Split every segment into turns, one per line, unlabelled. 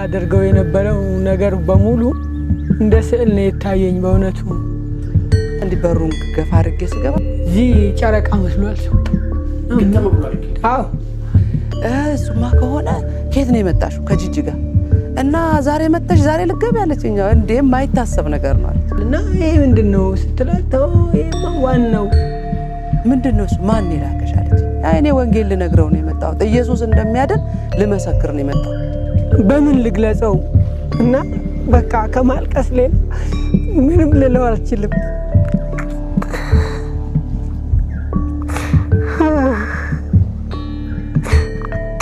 አደርገው የነበረው ነገር በሙሉ እንደ ስዕል ነው የታየኝ በእውነቱ።
እንዲ በሩን ገፋ አድርጌ ስገባ
እዚህ ጨረቃ መስሏል ሰው። አዎ
እሱማ ከሆነ ከየት ነው የመጣሽው? ከጂጂጋ እና ዛሬ መጣሽ ዛሬ ልገብ ያለችኝ እንዴ የማይታሰብ ነገር ነው አለች።
እና ይሄ ምንድነው ስትላት ይሄማ ዋናው
ምንድነው እሱ ማን ይላከሽ አለች። አይ እኔ ወንጌል ልነግረው ነው የመጣሁት ኢየሱስ እንደሚያድን ልመሰክር ነው የመጣሁት።
በምን ልግለጸው? እና በቃ ከማልቀስ ሌላ ምንም ልለው አልችልም።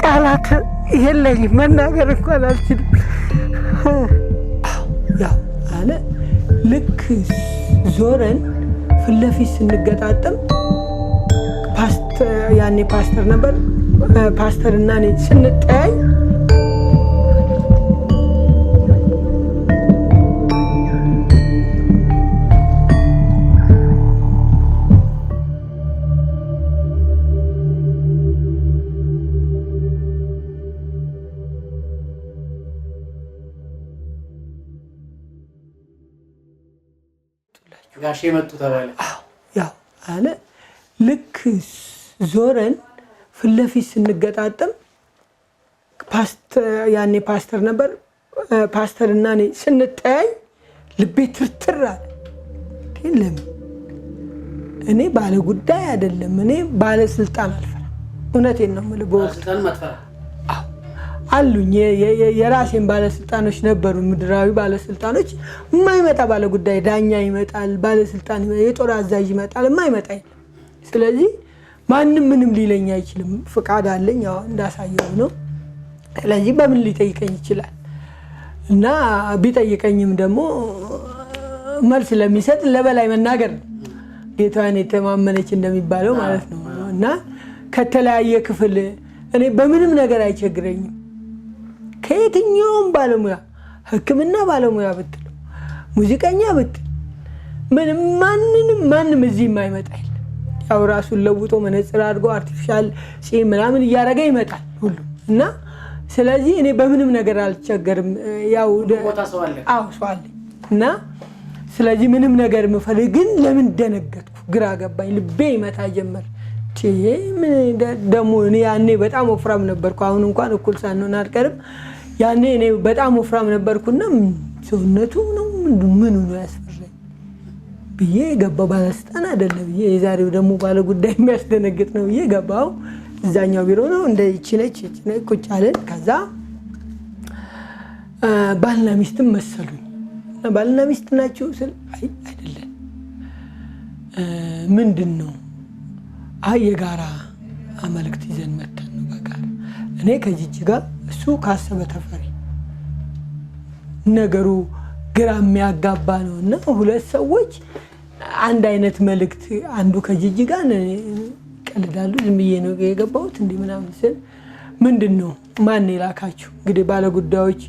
ቃላት የለኝም መናገር እንኳን አልችልም። ያው አለ ልክ ዞረን ፊት ለፊት ስንገጣጠም ያኔ ፓስተር ነበር። ፓስተር እና እኔ ስንጠያይ
ጋሼ መጡ ተባለ።
ያው አለ ልክ ዞረን ፊት ለፊት ስንገጣጠም ያኔ ፓስተር ነበር። ፓስተር እና እኔ ስንጠያይ ልቤ ትርትር አለ። ግን ለምን እኔ ባለ ጉዳይ አይደለም፣ እኔ ባለስልጣን አልፈራም። እውነቴን ነው የምልህ።
ባለስልጣን ማጥፋት
አሉኝ የራሴን ባለስልጣኖች ነበሩ፣ ምድራዊ ባለስልጣኖች። የማይመጣ ባለ ጉዳይ ዳኛ ይመጣል፣ ባለስልጣን የጦር አዛዥ ይመጣል፣ የማይመጣ የለም። ስለዚህ ማንም ምንም ሊለኝ አይችልም። ፍቃድ አለኝ ያው እንዳሳየው ነው። ስለዚህ በምን ሊጠይቀኝ ይችላል? እና ቢጠይቀኝም ደግሞ መልስ ለሚሰጥ ለበላይ መናገር ነው። ጌታን የተማመነች እንደሚባለው ማለት ነው። እና ከተለያየ ክፍል እኔ በምንም ነገር አይቸግረኝም። ከየትኛውም ባለሙያ ሕክምና ባለሙያ ብትል ሙዚቀኛ ብትል ማንም እዚህ የማይመጣ የለም። ያው ራሱን ለውጦ መነጽር አድርጎ አርቲፊሻል ጺም ምናምን እያደረገ ይመጣል ሁሉ። እና ስለዚህ እኔ በምንም ነገር አልቸገርም። ያው
ሰው
አለ እና ስለዚህ ምንም ነገር የምፈልግ ግን ለምን ደነገጥኩ ግራ ገባኝ። ልቤ ይመታ ጀመር። ደግሞ እኔ ያኔ በጣም ወፍራም ነበርኩ። አሁን እንኳን እኩል ሳንሆን አልቀርም። ያኔ እኔ በጣም ወፍራም ነበርኩና ሰውነቱ ነው ምን ነው ያስፈራኝ ብዬ ገባሁ። ባለስልጣን አይደለም ብዬ የዛሬው ደግሞ ባለ ጉዳይ የሚያስደነግጥ ነው ብዬ ገባሁ። እዛኛው ቢሮ ነው እንደ ይችነች ቁጭ አለን። ከዛ ባልና ሚስትም መሰሉኝ። ባልና ሚስት ናቸው ስል አይደለም ምንድነው የጋራ መልእክት ይዘን መተን ነው። በቃ እኔ ከጂጂጋ እሱ ካሰበ ተፈሪ ነገሩ ግራ የሚያጋባ ነው። እና ሁለት ሰዎች አንድ አይነት መልእክት አንዱ ከጂጂጋ ቀልዳሉ። ዝም ብዬ ነው የገባሁት እንዲህ ምናምን ስል ምንድነው ማን ይላካችሁ? እንግዲህ ባለ ጉዳዮች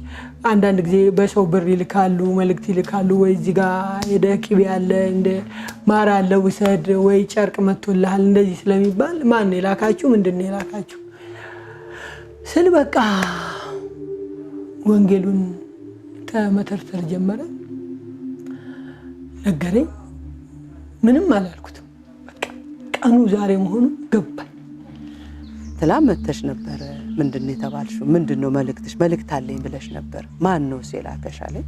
አንዳንድ ጊዜ በሰው ብር ይልካሉ፣ መልእክት ይልካሉ። ወይ እዚህ ጋር የደቂቤ ያለ እንደ ማር አለ ውሰድ፣ ወይ ጨርቅ መጥቶልሃል እንደዚህ ስለሚባል ማን ይላካችሁ? ምንድነው ይላካችሁ ስል በቃ ወንጌሉን ተመተርተር ጀመረ። ነገረኝ። ምንም አላልኩትም። በቃ ቀኑ ዛሬ መሆኑ ገባኝ።
ተላመተሽ ነበር። ምንድነው የተባልሽው? ምንድነው መልእክትሽ? መልእክት አለኝ ብለሽ ነበር። ማን ነው ሲላከሽ አለኝ።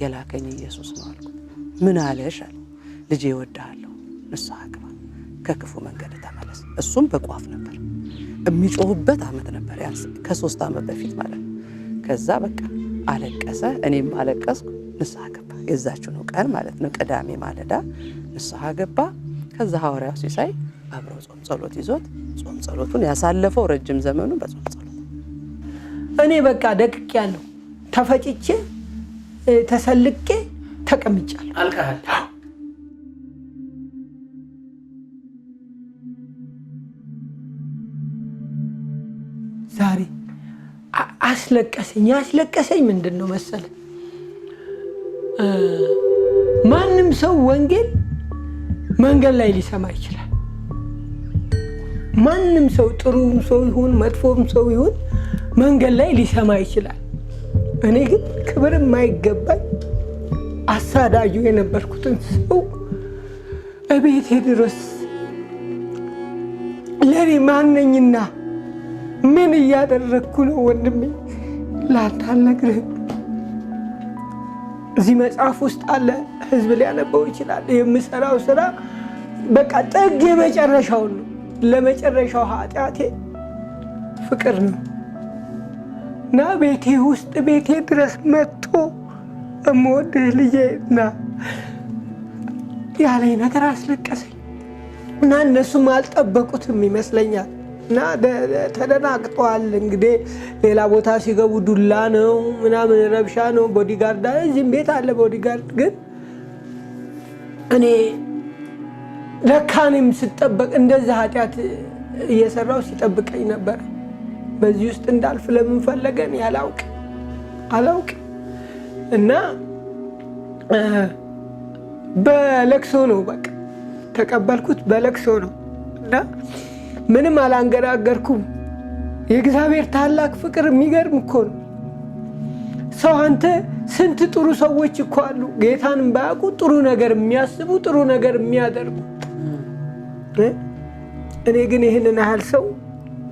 የላከኝ ኢየሱስ ነው አልኩት። ምን አለሽ አለ። ልጄ እወድሃለሁ፣ ንስሐ ግባ፣ ከክፉ መንገድ ተመለስ። እሱም በቋፍ ነበር የሚጮህበት አመት ነበር፣ ያንስ ከ3 አመት በፊት ማለት ነው። ከዛ በቃ አለቀሰ፣ እኔም አለቀስኩ። ንስሐ ገባ። የዛችው ነው ቀን ማለት ነው፣ ቅዳሜ ማለዳ ንስሐ ገባ። ከዛ ሐዋርያው ሲሳይ አብሮ ጾም ጸሎት ይዞት ጾም ጸሎቱን ያሳለፈው ረጅም ዘመኑ በጾም ጸሎት።
እኔ በቃ ደቅቄያለሁ፣ ተፈጭቼ ተሰልቄ ተቀምጫለሁ።
አልቀሃል።
ዛሬ አስለቀሰኝ። ያስለቀሰኝ ምንድነው መሰለ? ማንም ሰው ወንጌል መንገድ ላይ ሊሰማ ይችላል። ማንም ሰው ጥሩም ሰው ይሁን መጥፎም ሰው ይሁን መንገድ ላይ ሊሰማ ይችላል። እኔ ግን ክብር የማይገባኝ አሳዳጁ የነበርኩትን ሰው እቤቴ ድረስ ለኔ ማነኝና ምን እያደረግኩ ነው ወንድሜ? ላንተ አልነግርህም። እዚህ መጽሐፍ ውስጥ አለ፣ ህዝብ ሊያነበው ይችላል። የምሰራው ስራ በቃ ጥግ የመጨረሻው ነው። ለመጨረሻው ኃጢአቴ ፍቅር ነው እና ቤቴ ውስጥ ቤቴ ድረስ መጥቶ እምወድህ ልጄ እና ያለኝ ነገር አስለቀሰኝ እና እነሱም አልጠበቁትም ይመስለኛል እና ተደናግጠዋል። እንግዲህ ሌላ ቦታ ሲገቡ ዱላ ነው ምናምን ረብሻ ነው፣ ቦዲጋርድ እዚህም ቤት አለ ቦዲጋርድ። ግን እኔ ለካ እኔም ስጠበቅ እንደዚህ ኃጢአት እየሰራው ሲጠብቀኝ ነበር። በዚህ ውስጥ እንዳልፍ ለምን ፈለገን አላውቅ እና በለቅሶ ነው በቃ ተቀበልኩት። በለቅሶ ነው እና ምንም አላንገራገርኩም። የእግዚአብሔር ታላቅ ፍቅር የሚገርም እኮ ነው። ሰው አንተ ስንት ጥሩ ሰዎች እኮ አሉ ጌታንም ባያውቁ ጥሩ ነገር የሚያስቡ ጥሩ ነገር የሚያደርጉ። እኔ ግን ይህንን ያህል ሰው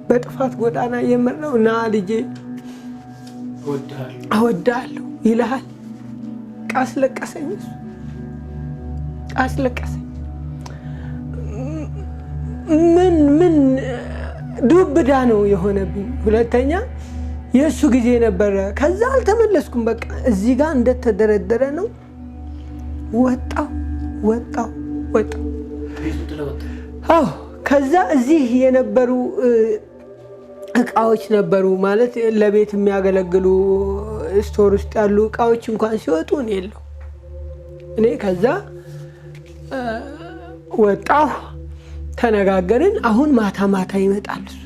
በጥፋት ጎዳና የመራው እና ልጄ እወድሃለሁ ይልሃል። አስለቀሰኝ። ምን ዱብዳ ነው የሆነብኝ። ሁለተኛ የእሱ ጊዜ ነበረ። ከዛ አልተመለስኩም። በቃ እዚህ ጋር እንደተደረደረ ነው። ወጣው። አዎ ከዛ እዚህ የነበሩ እቃዎች ነበሩ ማለት ለቤት የሚያገለግሉ ስቶር ውስጥ ያሉ እቃዎች እንኳን ሲወጡ እኔ የለው። እኔ ከዛ ወጣሁ። ተነጋገርን። አሁን ማታ ይመጣል እሱ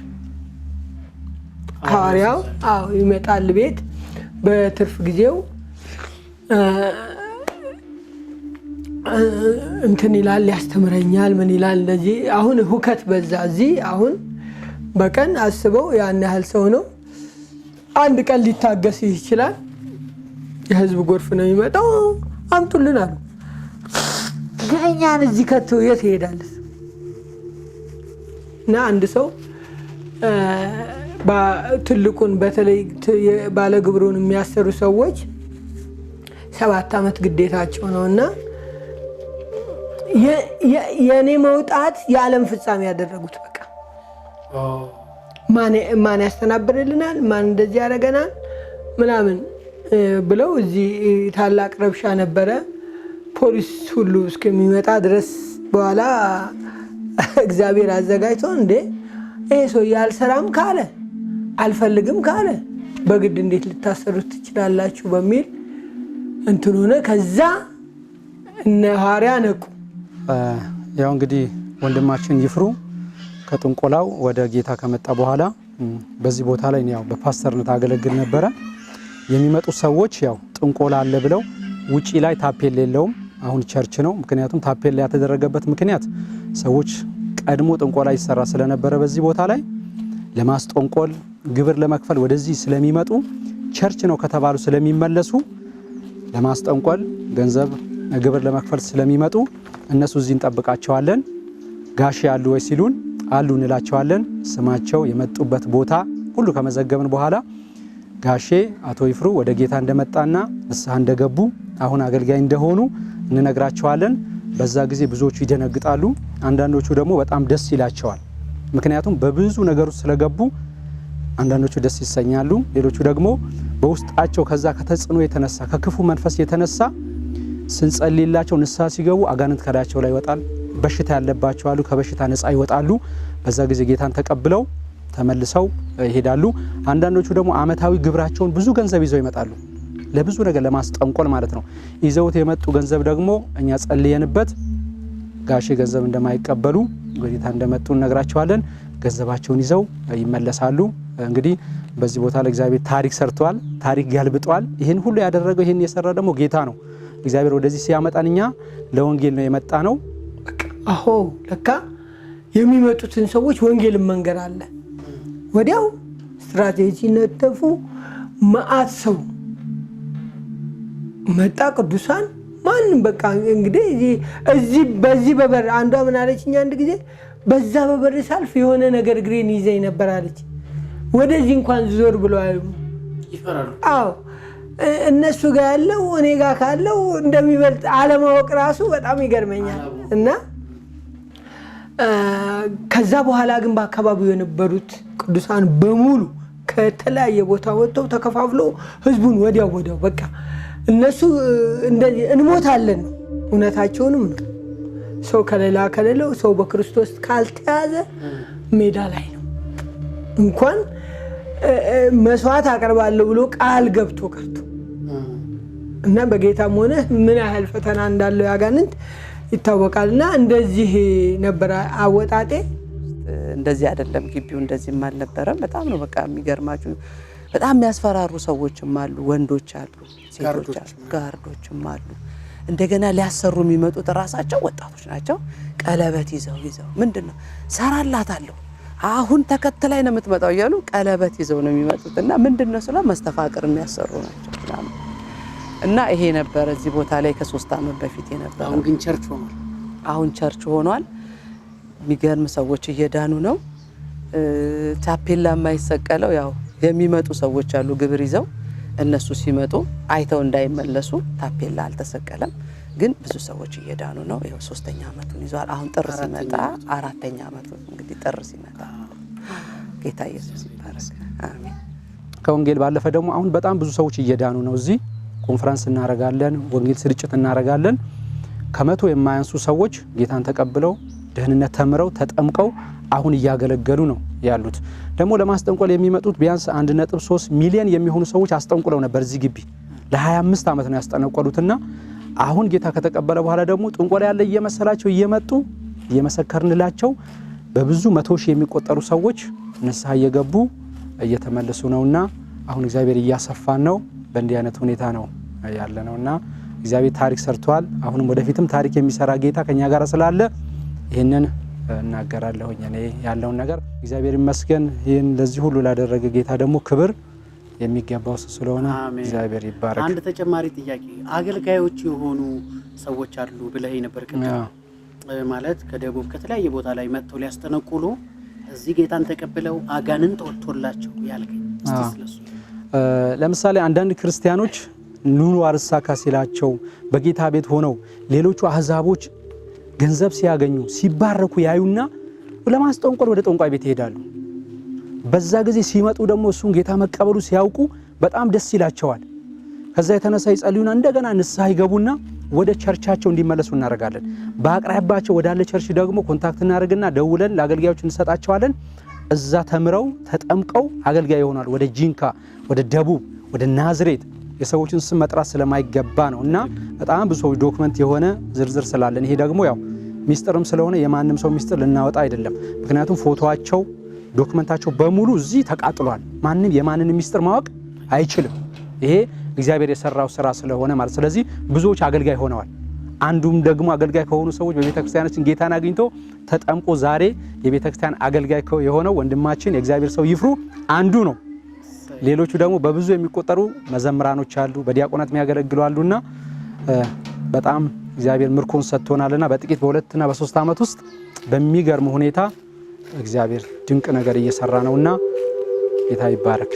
ሐዋርያው። አዎ ይመጣል ቤት በትርፍ ጊዜው እንትን ይላል፣ ያስተምረኛል። ምን ይላል እንደዚህ። አሁን ሁከት በዛ እዚህ። አሁን በቀን አስበው ያን ያህል ሰው ነው። አንድ ቀን ሊታገስ ይችላል። የህዝብ ጎርፍ ነው የሚመጣው። አምጡልን አሉ። ገኛን እዚህ ከተው የት ይሄዳል? እና አንድ ሰው ትልቁን በተለይ ባለግብሩን የሚያሰሩ ሰዎች 7 ዓመት ግዴታቸው ነው እና የኔ መውጣት የዓለም ፍጻሜ ያደረጉት። በቃ ማን ያስተናብርልናል፣ ማን እንደዚህ ያደርገናል ምናምን ብለው እዚህ ታላቅ ረብሻ ነበረ። ፖሊስ ሁሉ እስከሚመጣ ድረስ በኋላ እግዚአብሔር አዘጋጅቶ እንዴ ይሄ ሰው ያልሰራም ካለ አልፈልግም ካለ በግድ እንዴት ልታሰሩት ትችላላችሁ በሚል እንትን ሆነ። ከዛ እነ ሐዋርያ ነቁ።
ያው እንግዲህ ወንድማችን ይፍሩ ከጥንቆላው ወደ ጌታ ከመጣ በኋላ በዚህ ቦታ ላይ ያው በፓስተርነት አገለግል ነበረ። የሚመጡ ሰዎች ያው ጥንቆላ አለ ብለው ውጪ ላይ ታፔል የለውም። አሁን ቸርች ነው። ምክንያቱም ታፔል ላይ ያተደረገበት ምክንያት ሰዎች ቀድሞ ጥንቆላ ይሰራ ስለነበረ በዚህ ቦታ ላይ ለማስጠንቆል ግብር ለመክፈል ወደዚህ ስለሚመጡ ቸርች ነው ከተባሉ ስለሚመለሱ ለማስጠንቆል ገንዘብ ግብር ለመክፈል ስለሚመጡ እነሱ እዚህ እንጠብቃቸዋለን። ጋሼ አሉ ወይ ሲሉን አሉ እንላቸዋለን። ስማቸው የመጡበት ቦታ ሁሉ ከመዘገብን በኋላ ጋሼ አቶ ይፍሩ ወደ ጌታ እንደመጣና ንስሐ እንደገቡ አሁን አገልጋይ እንደሆኑ እንነግራቸዋለን። በዛ ጊዜ ብዙዎቹ ይደነግጣሉ፣ አንዳንዶቹ ደግሞ በጣም ደስ ይላቸዋል። ምክንያቱም በብዙ ነገር ውስጥ ስለገቡ አንዳንዶቹ ደስ ይሰኛሉ፣ ሌሎቹ ደግሞ በውስጣቸው ከዛ ከተጽዕኖ የተነሳ ከክፉ መንፈስ የተነሳ ስንጸልይላቸው ንስሐ ሲገቡ አጋንንት ከላያቸው ላይ ይወጣል። በሽታ ያለባቸው አሉ፣ ከበሽታ ነፃ ይወጣሉ። በዛ ጊዜ ጌታን ተቀብለው ተመልሰው ይሄዳሉ። አንዳንዶቹ ደግሞ አመታዊ ግብራቸውን ብዙ ገንዘብ ይዘው ይመጣሉ፣ ለብዙ ነገር ለማስጠንቆል ማለት ነው። ይዘውት የመጡ ገንዘብ ደግሞ እኛ ጸልየንበት ጋሼ ገንዘብ እንደማይቀበሉ ጌታ እንደመጡ እነግራቸዋለን። ገንዘባቸውን ይዘው ይመለሳሉ። እንግዲህ በዚህ ቦታ ላይ እግዚአብሔር ታሪክ ሰርቷል፣ ታሪክ ያልብጧል። ይህን ሁሉ ያደረገው ይህን የሰራ ደግሞ ጌታ ነው። እግዚአብሔር ወደዚህ ሲያመጣን እኛ ለወንጌል ነው የመጣ ነው።
አሆ ለካ የሚመጡትን ሰዎች ወንጌልን መንገር አለ። ወዲያው ስትራቴጂ ነደፉ። መዓት ሰው መጣ ቅዱሳን ማንም በቃ እንግዲህ እዚህ በዚህ በበር አንዷ ምን አለችኝ አንድ ጊዜ በዛ በበር ሳልፍ የሆነ ነገር ግሬን ይዘኝ ነበር አለች። ወደዚህ እንኳን ዞር ብሎ
ይፈራሉ።
አዎ እነሱ ጋር ያለው እኔ ጋር ካለው እንደሚበልጥ አለማወቅ ራሱ በጣም ይገርመኛል። እና ከዛ በኋላ ግን በአካባቢው የነበሩት ቅዱሳን በሙሉ ከተለያየ ቦታ ወጥተው ተከፋፍለው ህዝቡን ወዲያው በቃ እነሱ እንደዚህ እንሞታለን ነው እውነታቸውንም ነው። ሰው ከሌለው ሰው በክርስቶስ ካልተያዘ ሜዳ ላይ ነው። እንኳን መስዋዕት አቀርባለሁ ብሎ ቃል ገብቶ ቀርቶ እና በጌታም ሆነ ምን ያህል ፈተና እንዳለው ያጋንንት ይታወቃልና እንደዚህ ነበር አወጣጤ።
እንደዚህ አይደለም ግቢው እንደዚህም አልነበረም። በጣም ነው በቃ የሚገርማችሁ። በጣም የሚያስፈራሩ ሰዎችም አሉ፣ ወንዶች አሉ፣ ሴቶች አሉ፣ ጋርዶችም አሉ። እንደገና ሊያሰሩ የሚመጡት ራሳቸው ወጣቶች ናቸው። ቀለበት ይዘው ምንድነው ሰራላታለሁ አሁን ተከትላይ ነው የምትመጣው እያሉ ቀለበት ይዘው ነው የሚመጡትና ምንድነው ስለ መስተፋቅር የሚያሰሩ ናቸው እና ይሄ ነበር እዚህ ቦታ ላይ ከ3 ዓመት በፊት የነበረው።
አሁን ግን ቸርች ሆኗል።
አሁን ቸርች ሆኗል። የሚገርም ሰዎች እየዳኑ ነው። ታፔላ የማይሰቀለው ያው የሚመጡ ሰዎች አሉ ግብር ይዘው እነሱ ሲመጡ አይተው እንዳይመለሱ ታፔላ አልተሰቀለም። ግን ብዙ ሰዎች እየዳኑ ነው። ይሄው 3ኛ ዓመቱን ይዟል። አሁን ጥር ሲመጣ 4ኛ ዓመቱን እንግዲህ ጥር ሲመጣ ጌታ ኢየሱስ ይባረክ። አሜን።
ከወንጌል ባለፈ ደግሞ አሁን በጣም ብዙ ሰዎች እየዳኑ ነው። እዚህ ኮንፈረንስ እናረጋለን፣ ወንጌል ስርጭት እናረጋለን። ከመቶ የማያንሱ ሰዎች ጌታን ተቀብለው ደህንነት ተምረው ተጠምቀው አሁን እያገለገሉ ነው ያሉት። ደግሞ ለማስጠንቆል የሚመጡት ቢያንስ 1.3 ሚሊዮን የሚሆኑ ሰዎች አስጠንቁለው ነበር እዚህ ግቢ ለ25 ዓመት ነው ያስጠነቆሉትና አሁን ጌታ ከተቀበለ በኋላ ደግሞ ጥንቆላ ያለ እየመሰላቸው እየመጡ እየመሰከርንላቸው በብዙ 100 ሺህ የሚቆጠሩ ሰዎች ንስሐ እየገቡ እየተመለሱ ነውና አሁን እግዚአብሔር እያሰፋን ነው። በእንዲህ አይነት ሁኔታ ነው ያለነውና እግዚአብሔር ታሪክ ሰርቷል። አሁንም ወደፊትም ታሪክ የሚሰራ ጌታ ከኛ ጋር ስላለ ይሄንን እናገራለሁኝ። እኔ ያለውን ነገር እግዚአብሔር ይመስገን። ይሄን ለዚህ ሁሉ ላደረገ ጌታ ደግሞ ክብር የሚገባው ስለሆነ እግዚአብሔር ይባረክ።
አንድ ተጨማሪ ጥያቄ፣ አገልጋዮች የሆኑ ሰዎች አሉ ብለህ ነበር ቅድም። ማለት ከደቡብ ከተለያየ ቦታ ላይ መጥተው ሊያስጠነቁሉ እዚህ ጌታን ተቀብለው አጋንንት ወጥቶላቸው ያልከኝ እስቲ ስለሱ።
ለምሳሌ አንዳንድ ክርስቲያኖች ኑሮ አርሳካ ሲላቸው በጌታ ቤት ሆነው ሌሎቹ አህዛቦች ገንዘብ ሲያገኙ ሲባረኩ ያዩና ለማስጠንቆል ወደ ጠንቋይ ቤት ይሄዳሉ። በዛ ጊዜ ሲመጡ ደግሞ እሱን ጌታ መቀበሉ ሲያውቁ በጣም ደስ ይላቸዋል። ከዛ የተነሳ ይጸልዩና እንደገና ንስሐ ይገቡና ወደ ቸርቻቸው እንዲመለሱ እናደርጋለን። በአቅራቢያቸው ወዳለ ቸርች ደግሞ ኮንታክት እናደርግና ደውለን ለአገልጋዮች እንሰጣቸዋለን። እዛ ተምረው ተጠምቀው አገልጋይ ይሆናሉ። ወደ ጂንካ፣ ወደ ደቡብ፣ ወደ ናዝሬት የሰዎችን ስም መጥራት ስለማይገባ ነውና በጣም ብዙ ሰዎች ዶክመንት የሆነ ዝርዝር ስላለን ይሄ ደግሞ ያው ሚስጥርም ስለሆነ የማንም ሰው ሚስጥር ልናወጣ አይደለም። ምክንያቱም ፎቶአቸው ዶክመንታቸው በሙሉ እዚህ ተቃጥሏል። ማንም የማንንም ሚስጥር ማወቅ አይችልም። ይሄ እግዚአብሔር የሰራው ስራ ስለሆነ ማለት። ስለዚህ ብዙዎች አገልጋይ ሆነዋል። አንዱም ደግሞ አገልጋይ ከሆኑ ሰዎች በቤተክርስቲያናችን ጌታን አግኝቶ ተጠምቆ ዛሬ የቤተክርስቲያን አገልጋይ የሆነው ወንድማችን የእግዚአብሔር ሰው ይፍሩ አንዱ ነው። ሌሎቹ ደግሞ በብዙ የሚቆጠሩ መዘምራኖች አሉ፣ በዲያቆናት የሚያገለግሉ አሉና በጣም እግዚአብሔር ምርኮን ሰጥቶናልና በጥቂት በ2 እና በ3 ዓመት ውስጥ በሚገርም ሁኔታ እግዚአብሔር ድንቅ ነገር እየሰራ ነውና ጌታ ይባረክ።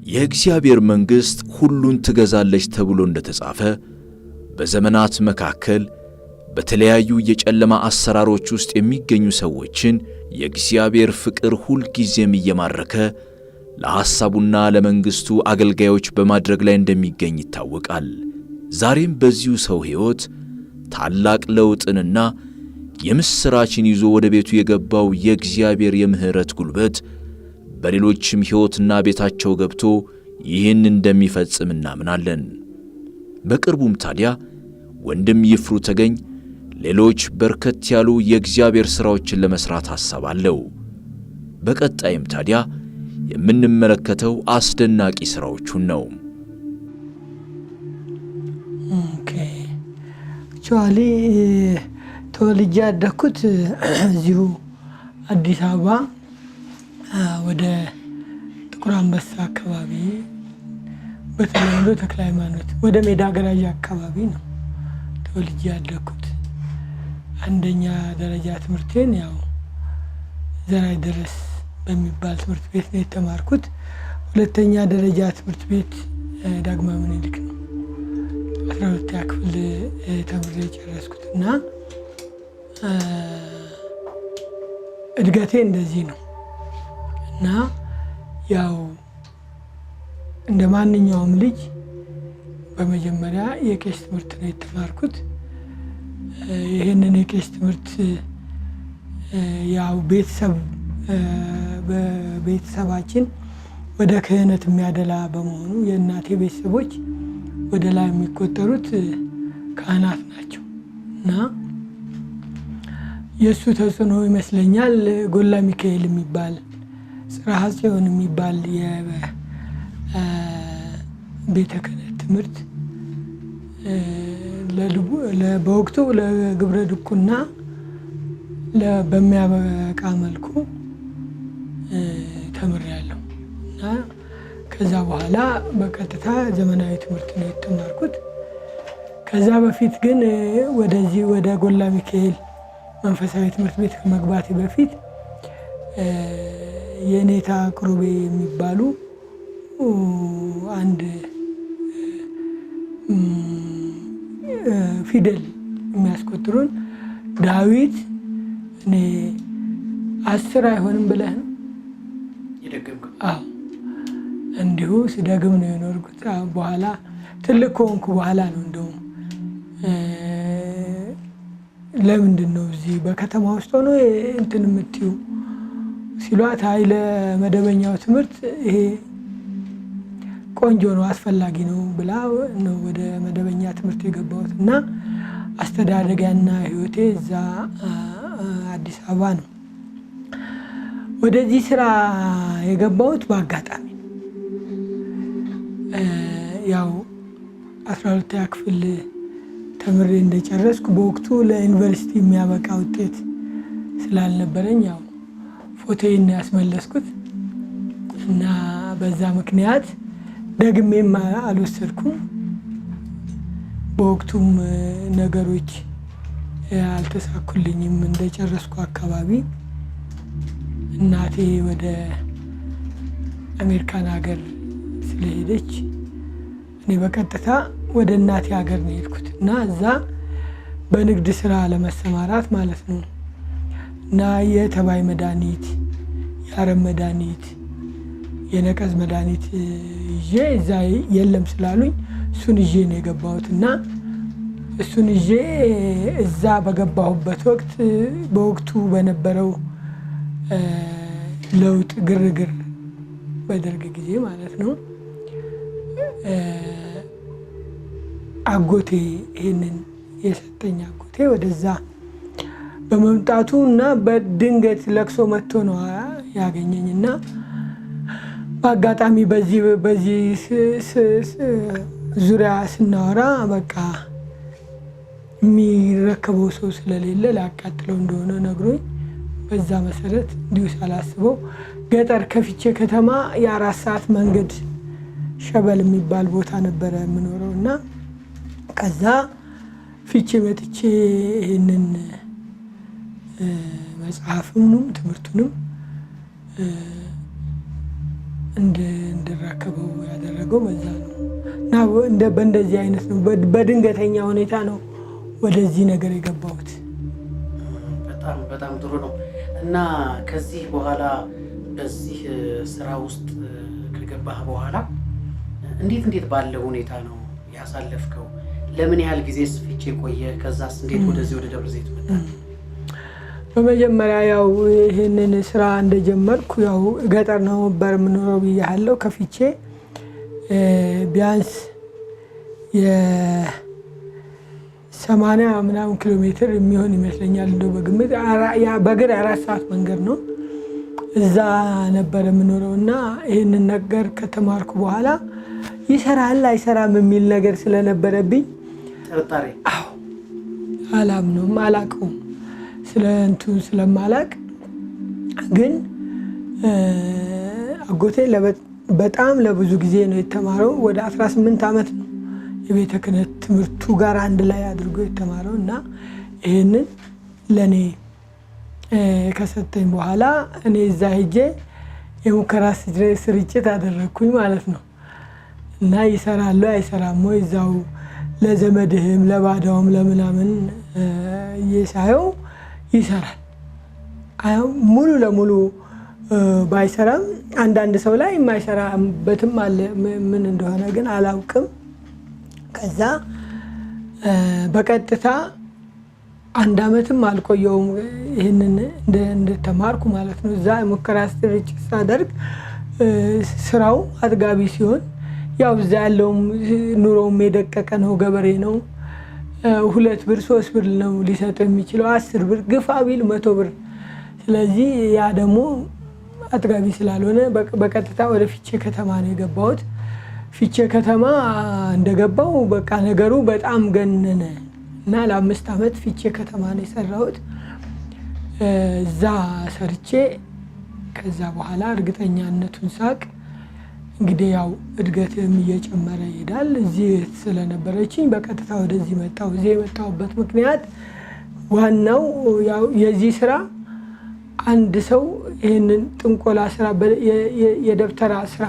የእግዚአብሔር መንግሥት ሁሉን ትገዛለች ተብሎ እንደተጻፈ በዘመናት መካከል በተለያዩ የጨለማ አሰራሮች ውስጥ የሚገኙ ሰዎችን የእግዚአብሔር ፍቅር ሁል ጊዜም እየማረከ ለሐሳቡና ለመንግሥቱ አገልጋዮች በማድረግ ላይ እንደሚገኝ ይታወቃል። ዛሬም በዚሁ ሰው ሕይወት ታላቅ ለውጥንና የምሥራችን ይዞ ወደ ቤቱ የገባው የእግዚአብሔር የምሕረት ጉልበት በሌሎችም ሕይወትና ቤታቸው ገብቶ ይህን እንደሚፈጽም እናምናለን። በቅርቡም ታዲያ ወንድም ይፍሩ ተገኝ ሌሎች በርከት ያሉ የእግዚአብሔር ሥራዎችን ለመሥራት ሐሳብ አለው። በቀጣይም ታዲያ የምንመለከተው አስደናቂ ሥራዎቹን ነው።
ቻሊ ተወልጄ ያደግኩት እዚሁ አዲስ አበባ ወደ ጥቁር አንበሳ አካባቢ በተለምዶ ተክለ ሃይማኖት ወደ ሜዳ ገራዣ አካባቢ ነው ተወልጄ ያደግኩት። አንደኛ ደረጃ ትምህርቴን ያው ዘራይ ድረስ በሚባል ትምህርት ቤት ነው የተማርኩት። ሁለተኛ ደረጃ ትምህርት ቤት ዳግማዊ ምኒልክ ነው 12ኛ ክፍል ተምሬ ጨረስኩት እና እድገቴ እንደዚህ ነው እና ያው እንደ ማንኛውም ልጅ በመጀመሪያ የቄስ ትምህርት ነው የተማርኩት። ይህንን የቄስ ትምህርት ያው በቤተሰባችን ወደ ክህነት የሚያደላ በመሆኑ የእናቴ ቤተሰቦች ወደ ላይ የሚቆጠሩት ካህናት ናቸው እና የእሱ ተጽዕኖ ይመስለኛል ጎላ ሚካኤል የሚባል ጽርሐ ጽዮን የሚባል የቤተ ክህነት ትምህርት በወቅቱ ለግብረ ድቁና በሚያበቃ መልኩ ተምሬያለሁ እና ከዛ በኋላ በቀጥታ ዘመናዊ ትምህርት ነው የተማርኩት። ከዛ በፊት ግን ወደዚህ ወደ ጎላ ሚካኤል መንፈሳዊ ትምህርት ቤት ከመግባቴ በፊት የኔታ ቅሩቤ የሚባሉ አንድ ፊደል የሚያስቆጥሩን ዳዊት እኔ 10 አይሆንም ብለህ ነው
የደገምከው?
አዎ እንዲሁ ስደግም ነው የኖርኩት። በኋላ ትልቅ ከሆንኩ በኋላ ነው እንደውም ለምንድን ነው እዚህ በከተማ ውስጥ ሆኖ እንትን የምትዩ ሲሏት፣ አይ ለመደበኛው ትምህርት ይሄ ቆንጆ ነው አስፈላጊ ነው ብላ ነው ወደ መደበኛ ትምህርት የገባሁት እና አስተዳደጊያና ሕይወቴ እዛ አዲስ አበባ ነው። ወደዚህ ስራ የገባሁት በአጋጣሚ ያው 12ኛ ክፍል ተምሬ እንደጨረስኩ በወቅቱ ለዩኒቨርሲቲ የሚያበቃ ውጤት ስላልነበረኝ ያው ፎቶዬን ያስመለስኩት እና በዛ ምክንያት ደግሜም አልወሰድኩም። በወቅቱም ነገሮች አልተሳኩልኝም። እንደጨረስኩ አካባቢ እናቴ ወደ አሜሪካን ሀገር ስለሄደች እኔ በቀጥታ ወደ እናቴ ሀገር ነው የሄድኩት እና እዛ በንግድ ስራ ለመሰማራት ማለት ነው እና የተባይ መድኃኒት፣ የአረም መድኃኒት፣ የነቀዝ መድኃኒት ይዤ እዛ የለም ስላሉኝ እሱን ይዤ ነው የገባሁት እና እሱን ይዤ እዛ በገባሁበት ወቅት በወቅቱ በነበረው ለውጥ ግርግር በደርግ ጊዜ ማለት ነው አጎቴ ይህንን የሰጠኝ አጎቴ ወደዛ በመምጣቱ እና በድንገት ለቅሶ መጥቶ ነው ያገኘኝ እና በአጋጣሚ በዚህ ዙሪያ ስናወራ በቃ የሚረከበው ሰው ስለሌለ ላቃጥለው እንደሆነ ነግሮኝ በዛ መሰረት እንዲሁ ሳላስበው ገጠር ከፍቼ ከተማ የ4 ሰዓት መንገድ ሸበል የሚባል ቦታ ነበረ የምኖረው እና ከዛ ፍቼ መጥቼ ይህንን መጽሐፍንም ትምህርቱንም እንድረከበው ያደረገው በዛ ነው እና በእንደዚህ አይነት ነው በድንገተኛ ሁኔታ ነው ወደዚህ ነገር የገባሁት።
በጣም በጣም ጥሩ ነው። እና ከዚህ በኋላ በዚህ ስራ ውስጥ ከገባህ በኋላ እንዴት ባለ ሁኔታ ነው ያሳለፍከው? ለምን ያህል ጊዜስ ፊቼ ቆየ? ከዛስ እንዴት ወደዚህ ወደ ደብረ ዘይት መጣ?
በመጀመሪያ ያው ይህንን ስራ እንደጀመርኩ ያው ገጠር ነው ነበር የምኖረው ብያለሁ። ከፊቼ ቢያንስ የ80 ምናምን ኪሎ ሜትር የሚሆን ይመስለኛል እንደው በግምት በእግር 4 ሰዓት መንገድ ነው። እዛ ነበር የምኖረው እና ይህንን ነገር ከተማርኩ በኋላ ይሰራል አይሰራም የሚል ነገር ስለነበረብኝ
ጥርጣሬ
አላምነውም፣ አላውቀውም ስለ እንትን ስለማላቅ። ግን አጎቴ በጣም ለብዙ ጊዜ ነው የተማረው። ወደ 18 ዓመት ነው የቤተ ክህነት ትምህርቱ ጋር አንድ ላይ አድርጎ የተማረው እና ይህንን ለእኔ ከሰጠኝ በኋላ እኔ እዛ ሄጄ የሙከራ ስርጭት አደረግኩኝ ማለት ነው። እና ይሰራሉ አይሰራም ወይ እዛው ለዘመድህም ለባዳውም ለምናምን እየሳየው ይሰራል። ሙሉ ለሙሉ ባይሰራም አንዳንድ ሰው ላይ የማይሰራበትም አለ። ምን እንደሆነ ግን አላውቅም። ከዛ በቀጥታ 1 ዓመትም አልቆየውም ይህንን እንደተማርኩ ማለት ነው። እዛ የሙከራ ስርጭት ሳደርግ ስራው አጥጋቢ ሲሆን ያው እዛ ያለውም ኑሮውም የደቀቀ ነው፣ ገበሬ ነው። 2 ብር 3 ብር ነው ሊሰጥ የሚችለው፣ 10 ብር ግፋ ቢል 100 ብር። ስለዚህ ያ ደግሞ አጥጋቢ ስላልሆነ በቀጥታ ወደ ፊቼ ከተማ ነው የገባሁት። ፊቼ ከተማ እንደገባው በቃ ነገሩ በጣም ገነነ እና ለ5 ዓመት ፊቼ ከተማ ነው የሰራሁት። እዛ ሰርቼ ከዛ በኋላ እርግጠኛነቱን ሳቅ እንግዲህ ያው እድገትም እየጨመረ ይሄዳል። እዚህ ስለነበረችኝ በቀጥታ ወደዚህ መጣሁ። እዚህ የመጣሁበት ምክንያት ዋናው ያው የዚህ ስራ አንድ ሰው ይህንን ጥንቆላ ስራ የደብተራ ስራ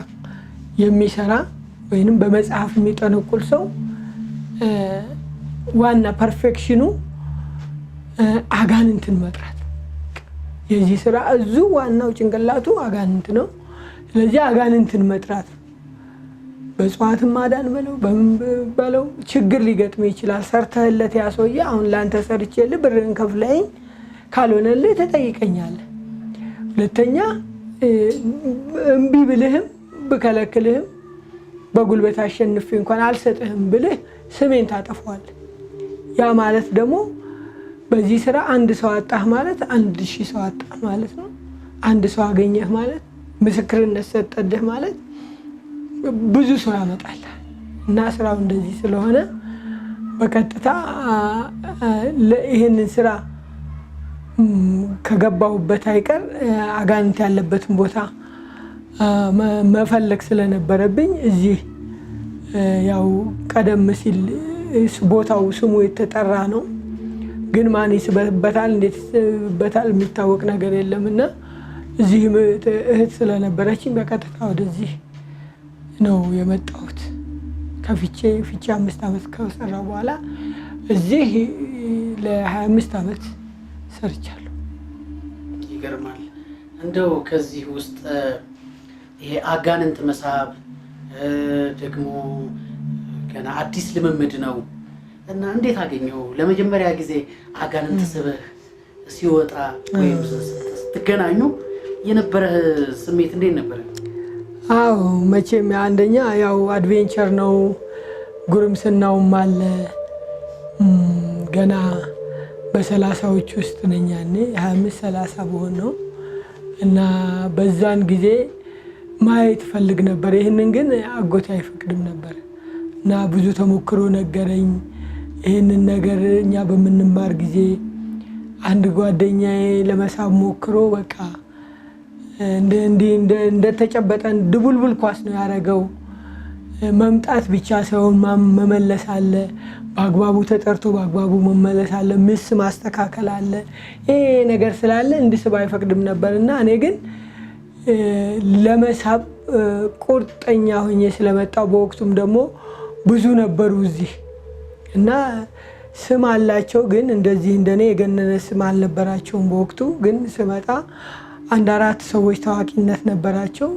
የሚሰራ ወይንም በመጽሐፍ የሚጠነቁል ሰው ዋና ፐርፌክሽኑ አጋንንትን መጥራት። የዚህ ስራ እዙ ዋናው ጭንቅላቱ አጋንንት ነው። ስለዚህ አጋንንትን መጥራት በጽዋትም ማዳን በለው ችግር ሊገጥም ይችላል። ሰርተህለት ያ ሰውዬ አሁን ላንተ ሰርቼልህ ብርህን ከፍለኝ ካልሆነልህ ተጠይቀኛለህ። ሁለተኛ እምቢ ብልህም ብከለክልህም በጉልበት አሸንፌ እንኳን አልሰጥህም ብልህ ስሜን ታጠፋዋለህ። ያ ማለት ደግሞ በዚህ ስራ 1 ሰው አጣህ ማለት 1000 ሰው አጣህ ማለት ነው። 1 ሰው አገኘህ ማለት ምስክርነት ሰጠልህ ማለት ብዙ ሰው ያመጣል እና ስራው እንደዚህ ስለሆነ በቀጥታ ይህንን ስራ ከገባሁበት አይቀር አጋንንት ያለበትን ቦታ መፈለግ ስለነበረብኝ እዚህ ያው ቀደም ሲል ቦታው ስሙ የተጠራ ነው፣ ግን ማን ይስበታል እንዴት ይስበታል የሚታወቅ ነገር የለምና እዚህ እህት ስለነበረችኝ በቀጥታ ወደዚህ ነው የመጣሁት። ከፊቼ 5 ዓመት ከሰራሁ በኋላ እዚህ ለ25 ዓመት ሰርቻለሁ።
ይገርማል። እንደው ከዚህ ውስጥ ይሄ አጋንንት መሳብ ደግሞ ገና አዲስ ልምምድ ነው እና እንዴት አገኘው? ለመጀመሪያ ጊዜ አጋንንት ስበህ ሲወጣ ወይም ስትገናኙ የነበረህ ስሜት እንዴት ነበር?
አዎ መቼም አንደኛ ያው አድቬንቸር ነው፣ ጉርምስናውም አለ። ገና በ30ዎች ውስጥ ነኝ ያኔ 25-30 በሆን ነው እና በዛን ጊዜ ማየት ፈልግ ነበር። ይህንን ግን አጎቴ አይፈቅድም ነበር እና ብዙ ተሞክሮ ነገረኝ። ይህንን ነገር እኛ በምንማር ጊዜ አንድ ጓደኛዬ ለመሳብ ሞክሮ በቃ እንደተጨበጠ ድቡልቡል ኳስ ነው ያደረገው። መምጣት ብቻ ሳይሆን መመለስ አለ፣ በአግባቡ ተጠርቶ በአግባቡ መመለስ አለ፣ ምስ ማስተካከል አለ። ይሄ ነገር ስላለ እንድስብ አይፈቅድም ነበር እና እኔ ግን ለመሳብ ቁርጠኛ ሆኜ ስለመጣው በወቅቱም ደግሞ ብዙ ነበሩ እዚህ እና ስም አላቸው፣ ግን እንደዚህ እንደኔ የገነነ ስም አልነበራቸውም በወቅቱ። ግን ስመጣ 1-4 ሰዎች ታዋቂነት ነበራቸው።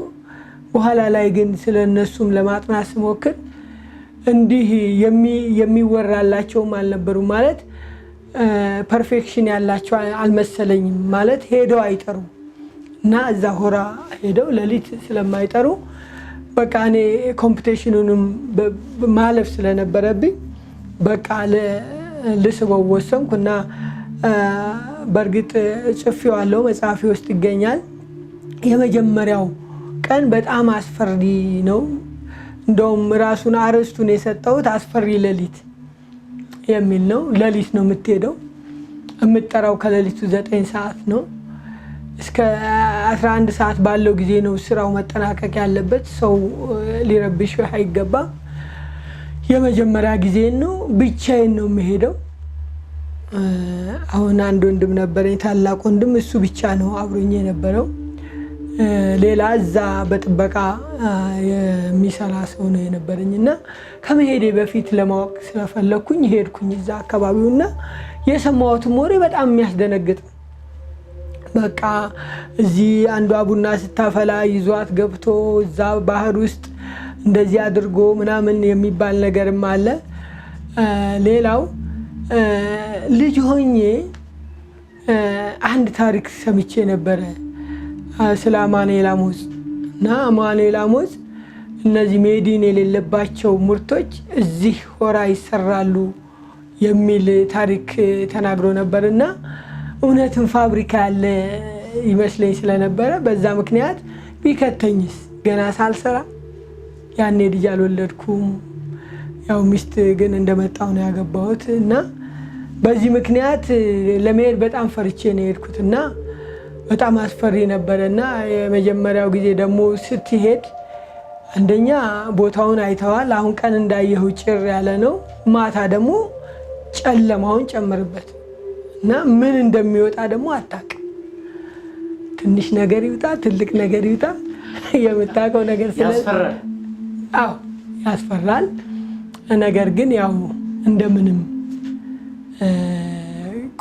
በኋላ ላይ ግን ስለነሱም ለማጥናት ስሞክር እንዲህ የሚወራላቸውም አልነበሩ ማለት ፐርፌክሽን ያላቸው አልመሰለኝም። ማለት ሄደው አይጠሩም እና እዛ ሆራ ሄደው ሌሊት ስለማይጠሩ በቃ እኔ ኮምፒቲሽኑንም ማለፍ ስለነበረብኝ በቃ ልስበው ወሰንኩ እና በእርግጥ ጽፌዋለሁ፣ መጽሐፌ ውስጥ ይገኛል። የመጀመሪያው ቀን በጣም አስፈሪ ነው። እንደውም ራሱን አርዕስቱን የሰጠሁት አስፈሪ ሌሊት የሚል ነው። ሌሊት ነው የምትሄደው፣ የምትጠራው ከሌሊቱ 9 ሰዓት ነው። እስከ 11 ሰዓት ባለው ጊዜ ነው ስራው መጠናቀቅ ያለበት። ሰው ሊረብሽ አይገባም። የመጀመሪያ ጊዜ ነው። ብቻዬን ነው የምሄደው። አሁን አንድ ወንድም ነበረኝ፣ ታላቅ ወንድም። እሱ ብቻ ነው አብሮኝ የነበረው። ሌላ እዛ በጥበቃ የሚሰራ ሰው ነው የነበረኝ እና ከመሄዴ በፊት ለማወቅ ስለፈለኩኝ ሄድኩኝ እዛ አካባቢውና የሰማሁትም ወሬ በጣም የሚያስደነግጥ ነው። በቃ እዚህ አንዷ ቡና ስታፈላ ይዟት ገብቶ እዛ ባህር ውስጥ እንደዚህ አድርጎ ምናምን የሚባል ነገርም አለ። ሌላው ልጅ ሆኜ አንድ ታሪክ ሰምቼ ነበረ ስለ አማኑኤል አሞጽ እና አማኑኤል አሞጽ እነዚህ ሜዲን የሌለባቸው ምርቶች እዚህ ሆራ ይሰራሉ የሚል ታሪክ ተናግሮ ነበርና እውነትም ፋብሪካ ያለ ይመስለኝ ስለነበረ በዛ ምክንያት ቢከተኝስ ገና ሳልሰራ ያኔ ልጅ አልወለድኩም። ያው ሚስት ግን እንደመጣው ነው ያገባሁት እና በዚህ ምክንያት ለመሄድ በጣም ፈርቼ ነው የሄድኩትና በጣም አስፈሪ ነበርና የመጀመሪያው ጊዜ ደግሞ ስትሄድ አንደኛ ቦታውን አይተዋል። አሁን ቀን እንዳየው ጭር ያለ ነው። ማታ ደግሞ ጨለማውን ጨምርበት እና ምን እንደሚወጣ ደግሞ አታውቅም። ትንሽ ነገር ይውጣ ትልቅ ነገር ይውጣ የምታውቀው ነገር
ያስፈራል።
አዎ ያስፈራል። ነገር ግን ያው እንደምንም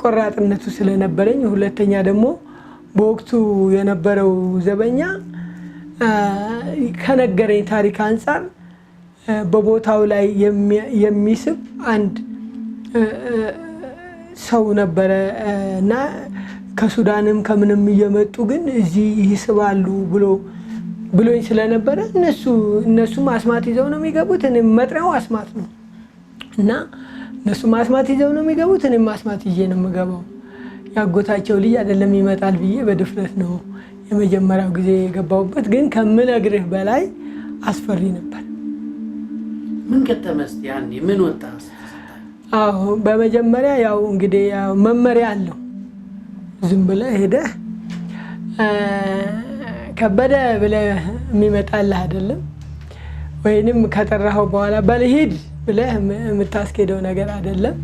ቆራጥነቱ ስለነበረኝ፣ ሁለተኛ ደግሞ በወቅቱ የነበረው ዘበኛ ከነገረኝ ታሪክ አንፃር በቦታው ላይ የሚስብ አንድ ሰው ነበረ እና ከሱዳንም ከምንም እየመጡ ግን እዚህ ይስባሉ ብሎኝ ስለነበረ እነሱም አስማት ይዘው ነው የሚገቡት። እኔም መጥሪያው አስማት ነው እና እነሱም አስማት ይዘው ነው የሚገቡት። እኔም አስማት ይዤ ነው የምገባው። ያጎታቸው ልጅ አይደለም ይመጣል ብዬ በድፍረት ነው የመጀመሪያው ጊዜ የገባሁበት። ግን ከምነግርህ በላይ አስፈሪ ነበር።
ምን ከተመስ ያኔ ምን ወጣ?
አዎ በመጀመሪያ ያው እንግዲህ ያው መመሪያ አለው። ዝም ብለህ ሄደህ ከበደ ብለህ የሚመጣልህ አይደለም። ወይንም ከጠራኸው በኋላ በልሂድ ብለህ የምታስኬደው ነገር አይደለም።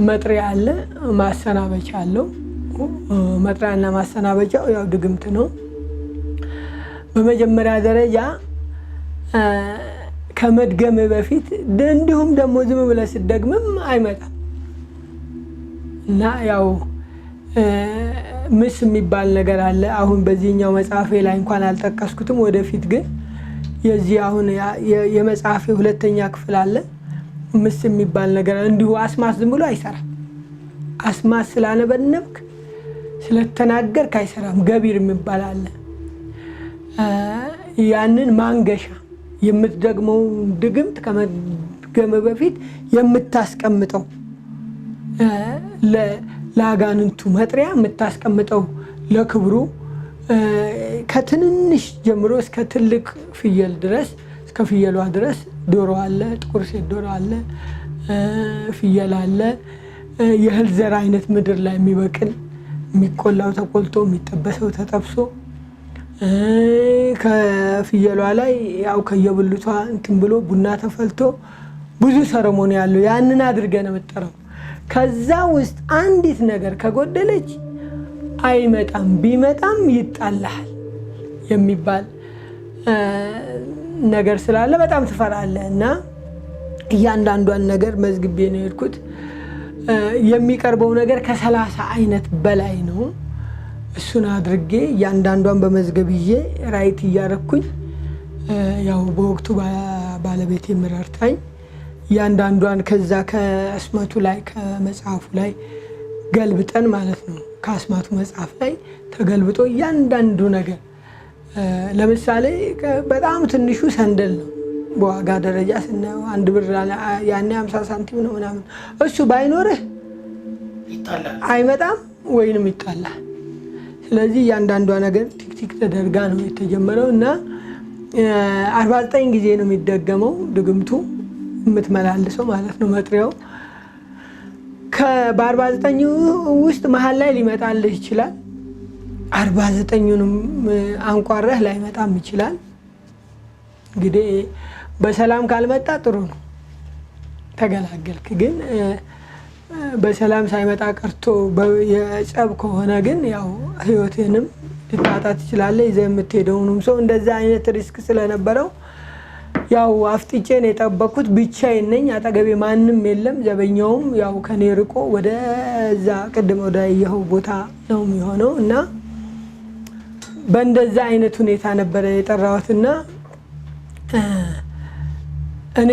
መጥሪያ አለ፣ ማሰናበቻ አለው። መጥሪያና ማሰናበቻው ያው ድግምት ነው። በመጀመሪያ ደረጃ ከመድገም በፊት እንዲሁም ደግሞ ዝም ብለህ ስትደግምም አይመጣም እና ያው ምስ የሚባል ነገር አለ። አሁን በዚህኛው መጽሐፌ ላይ እንኳን አልጠቀስኩትም። ወደፊት ግን የዚህ አሁን የመጽሐፌ ሁለተኛ ክፍል አለ። ምስ የሚባል ነገር እንዲሁ አስማት ዝም ብሎ አይሰራም። አስማት ስላነበነብክ ስለተናገርክ አይሰራም። ገቢር የሚባል አለ። ያንን ማንገሻ የምትደግመው ድግምት ከመድገም በፊት የምታስቀምጠው ለአጋንንቱ መጥሪያ የምታስቀምጠው ለክብሩ ከትንንሽ ጀምሮ እስከ ትልቅ ፍየል ድረስ እስከ ፍየሏ ድረስ ዶሮ አለ፣ ጥቁር ሴት ዶሮ አለ፣ ፍየል አለ። የእህል ዘር አይነት ምድር ላይ የሚበቅል የሚቆላው ተቆልቶ የሚጠበሰው ተጠብሶ ከፍየሏ ላይ ያው ከየብልቷ እንትን ብሎ ቡና ተፈልቶ ብዙ ሰረሞኒ ያለው ያንን አድርገን የምጠራው። ከዛ ውስጥ አንዲት ነገር ከጎደለች አይመጣም፣ ቢመጣም ይጣላል የሚባል ነገር ስላለ በጣም ትፈራለህ እና እያንዳንዷን ነገር መዝግቤ ነው የሄድኩት። የሚቀርበው ነገር ከ30 አይነት በላይ ነው። እሱን አድርጌ እያንዳንዷን በመዝገብ ይዤ ራይት እያረኩኝ ያው በወቅቱ ባለቤቴ ምረርታኝ እያንዳንዷን ከዛ ከአስማቱ ላይ ከመጽሐፉ ላይ ገልብጠን ማለት ነው ከአስማቱ መጽሐፍ ላይ ተገልብጦ እያንዳንዱ ነገር ለምሳሌ በጣም ትንሹ ሰንደል ነው በዋጋ ደረጃ ስናየው 1 ብር ያኔ 50 ሳንቲም ነው ምናምን እሱ ባይኖርህ አይመጣም ወይንም ይጣላል። ስለዚህ እያንዳንዷ ነገር ቲክቲክ ተደርጋ ነው የተጀመረው እና 49 ጊዜ ነው የሚደገመው ድግምቱ የምትመላልሰው ማለት ነው መጥሪያው። በ49 ውስጥ መሀል ላይ ሊመጣልህ ይችላል። 49ኙንም አንቋረህ ላይመጣም ይችላል። እንግዲህ በሰላም ካልመጣ ጥሩ ነው ተገላገልክ። ግን በሰላም ሳይመጣ ቀርቶ የጸብ ከሆነ ግን ያው ህይወትህንም ልታጣ ትችላለህ። ይዘህ የምትሄደውንም ሰው እንደዛ አይነት ሪስክ ስለነበረው ያው አፍጥጬን የጠበኩት ብቻዬን ነኝ። አጠገቤ ማንም የለም። ዘበኛውም ያው ከኔ ርቆ ወደዛ ቅድም ወደ ያየኸው ቦታ ነው የሚሆነው እና በእንደዛ አይነት ሁኔታ ነበረ የጠራሁትና እኔ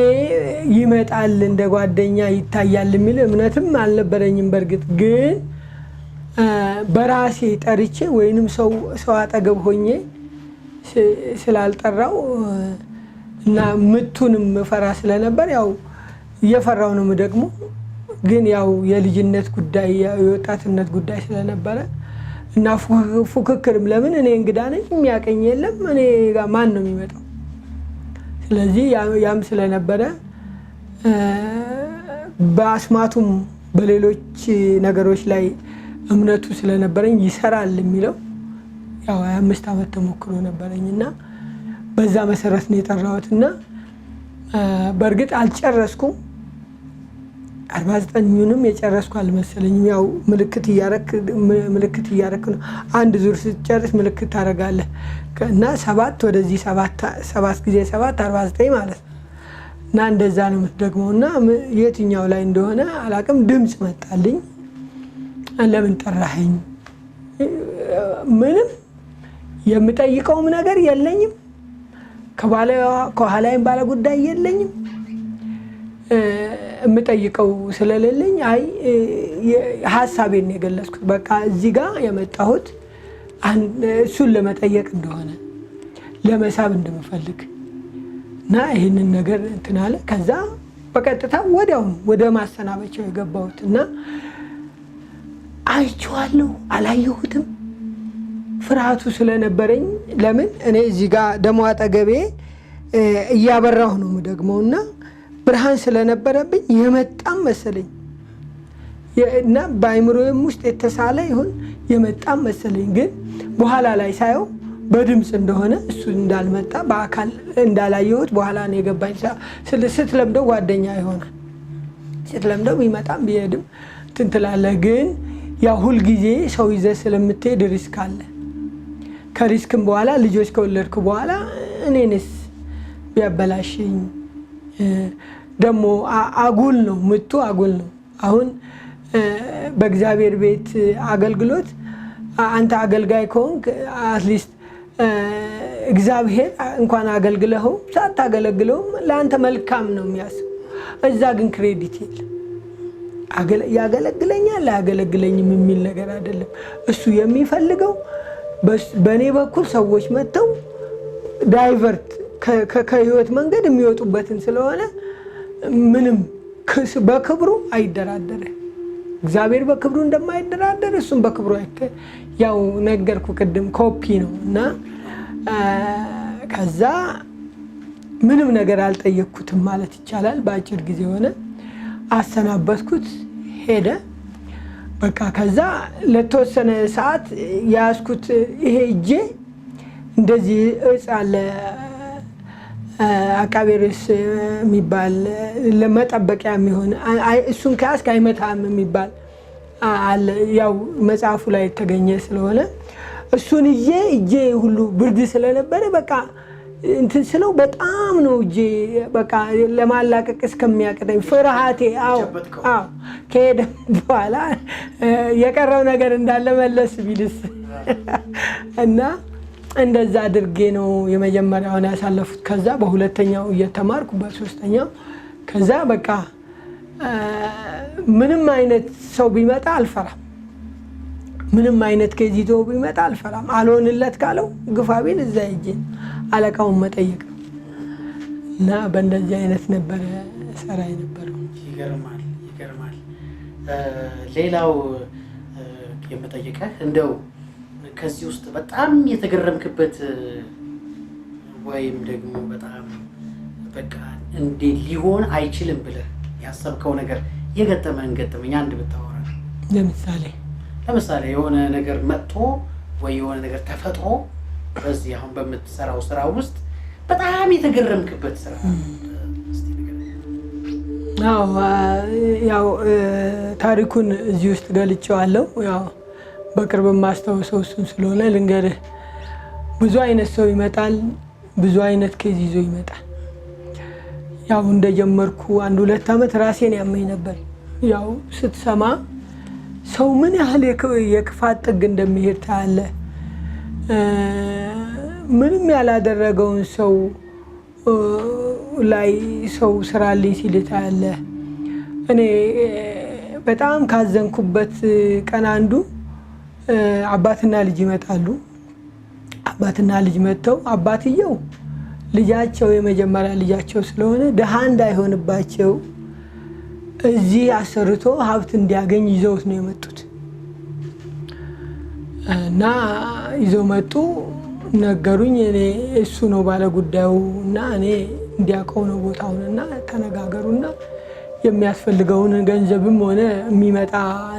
ይመጣል እንደ ጓደኛ ይታያል የሚል እምነትም አልነበረኝም። በእርግጥ ግን በራሴ ጠርቼ ወይንም ሰው አጠገብ ሆኜ ስላልጠራው እና ምቱንም ፈራ ስለነበር ያው እየፈራው ነው ደግሞ ግን ያው የልጅነት ጉዳይ የወጣትነት ጉዳይ ስለነበረ እና ፉክክርም ለምን እኔ እንግዳ ነኝ የሚያቀኝ የለም እኔ ጋር ማን ነው የሚመጣው? ስለዚህ ያም ስለነበረ በአስማቱም በሌሎች ነገሮች ላይ እምነቱ ስለነበረኝ ይሰራል የሚለው ያው 25 ዓመት ተሞክሮ ነበረኝና በዛ መሰረት ነው የጠራሁትና በእርግጥ አልጨረስኩም። 49ኙንም የጨረስኩ አልመሰለኝም። ያው ምልክት እያረክ ነው። አንድ ዙር ስትጨርስ ምልክት ታደርጋለህ እና 7 ወደዚህ 7 ጊዜ 7 49 ማለት ነው እና እንደዛ ነው የምትደግመው እና የትኛው ላይ እንደሆነ አላቅም። ድምፅ መጣልኝ። ለምን ጠራኸኝ? ምንም የምጠይቀውም ነገር የለኝም። ከኋላይም ባለ ጉዳይ የለኝም። የምጠይቀው ስለሌለኝ አይ ሀሳቤን የገለጽኩት በቃ እዚህ ጋር የመጣሁት እሱን ለመጠየቅ እንደሆነ ለመሳብ እንደምፈልግ እና ይህንን ነገር እንትን አለ። ከዛ በቀጥታ ወዲያውኑ ወደ ማሰናበቻው የገባሁት እና አይቼዋለሁ አላየሁትም። ፍርሃቱ ስለነበረኝ ለምን እኔ እዚህ ጋር ደሞ አጠገቤ እያበራሁ ነው የምደግመው እና ብርሃን ስለነበረብኝ የመጣም መሰለኝ እና በአይምሮዬም ውስጥ የተሳለ ይሁን የመጣም መሰለኝ። ግን በኋላ ላይ ሳየው በድምፅ እንደሆነ እሱ እንዳልመጣ በአካል እንዳላየሁት በኋላ ነው የገባኝ። ስትለምደው ጓደኛ ይሆናል። ስትለምደው ቢመጣም ቢሄድም እንትን ትላለህ። ግን ያው ሁልጊዜ ሰው ይዘህ ስለምትሄድ ሪስክ አለ። ከሪስክም በኋላ ልጆች ከወለድኩ በኋላ እኔንስ ቢያበላሽኝ ደግሞ አጉል ነው ምቱ አጉል ነው። አሁን በእግዚአብሔር ቤት አገልግሎት አንተ አገልጋይ ከሆንክ አትሊስት እግዚአብሔር እንኳን አገልግለኸው ሳታገለግለውም ለአንተ መልካም ነው የሚያስብ። እዛ ግን ክሬዲት የለም። ያገለግለኛል ላያገለግለኝም የሚል ነገር አይደለም። እሱ የሚፈልገው በእኔ በኩል ሰዎች መጥተው ዳይቨርት ከህይወት መንገድ የሚወጡበትን ስለሆነ ምንም በክብሩ አይደራደረ። እግዚአብሔር በክብሩ እንደማይደራደር እሱም በክብሩ ያው ነገርኩ ቅድም ኮፒ ነው እና ከዛ ምንም ነገር አልጠየቅኩትም ማለት ይቻላል። በአጭር ጊዜ ሆነ አሰናበትኩት፣ ሄደ በቃ። ከዛ ለተወሰነ ሰዓት ያስኩት ይሄ እጄ እንደዚህ እጽ አለ አቃቤ ርዕስ የሚባል ለመጠበቂያ የሚሆን እሱን ከያዝክ አይመታም የሚባል አለ። ያው መጽሐፉ ላይ የተገኘ ስለሆነ እሱን እጄ ሁሉ ብርድ ስለነበረ በቃ እንትን ስለው በጣም ነው እጄ በቃ ለማላቀቅ እስከሚያቅተኝ ፍርሃቴ። አዎ ከሄደ በኋላ የቀረው ነገር እንዳለ መለስ ቢልስ እና እንደዛ አድርጌ ነው የመጀመሪያውን ያሳለፉት። ከዛ በሁለተኛው እየተማርኩ በሶስተኛው ከዛ በቃ ምንም አይነት ሰው ቢመጣ አልፈራም። ምንም አይነት ከዚቶ ቢመጣ አልፈራም። አልሆንለት ካለው ግፋ ቢል እዛ ሂጄ አለቃውን መጠየቅ ነው እና በእንደዚህ አይነት ነበረ ሰራ የነበረው።
ይገርማል። ሌላው የምጠይቀህ እንደው ከዚህ ውስጥ በጣም የተገረምክበት ወይም ደግሞ በጣም በቃ እንዴ ሊሆን አይችልም ብለህ ያሰብከው ነገር የገጠመህን ገጠመኝ አንድ ብታወራ። ለምሳሌ የሆነ ነገር መጥቶ ወይ የሆነ ነገር ተፈጥሮ በዚህ አሁን በምትሰራው ስራ ውስጥ በጣም የተገረምክበት ስራ እስቲ ንገረኝ።
ያው ታሪኩን እዚህ ውስጥ ገልጬዋለሁ። ያው በቅርብ ማስተዋወሰው እሱን ስለሆነ ልንገርህ። ብዙ አይነት ሰው ይመጣል፣ ብዙ አይነት ኬዝ ይዞ ይመጣል። ያው እንደጀመርኩ 1-2 አመት ራሴን ያመኝ ነበር። ያው ስትሰማ ሰው ምን ያህል የክፋት ጥግ እንደሚሄድ ታያለህ። ምንም ያላደረገውን ሰው ላይ ሰው ስራልኝ ሲል ታያለህ። እኔ በጣም ካዘንኩበት ቀን አንዱ አባትና ልጅ ይመጣሉ። አባትና ልጅ መጥተው አባትየው ልጃቸው የመጀመሪያ ልጃቸው ስለሆነ ደሃ እንዳይሆንባቸው እዚህ አሰርቶ ሀብት እንዲያገኝ ይዘውት ነው የመጡት እና ይዘው መጡ። ነገሩኝ። እኔ እሱ ነው ባለ ጉዳዩ እና እኔ እንዲያውቀው ነው ቦታውንና ተነጋገሩና የሚያስፈልገውን ገንዘብም ሆነ የሚመጣ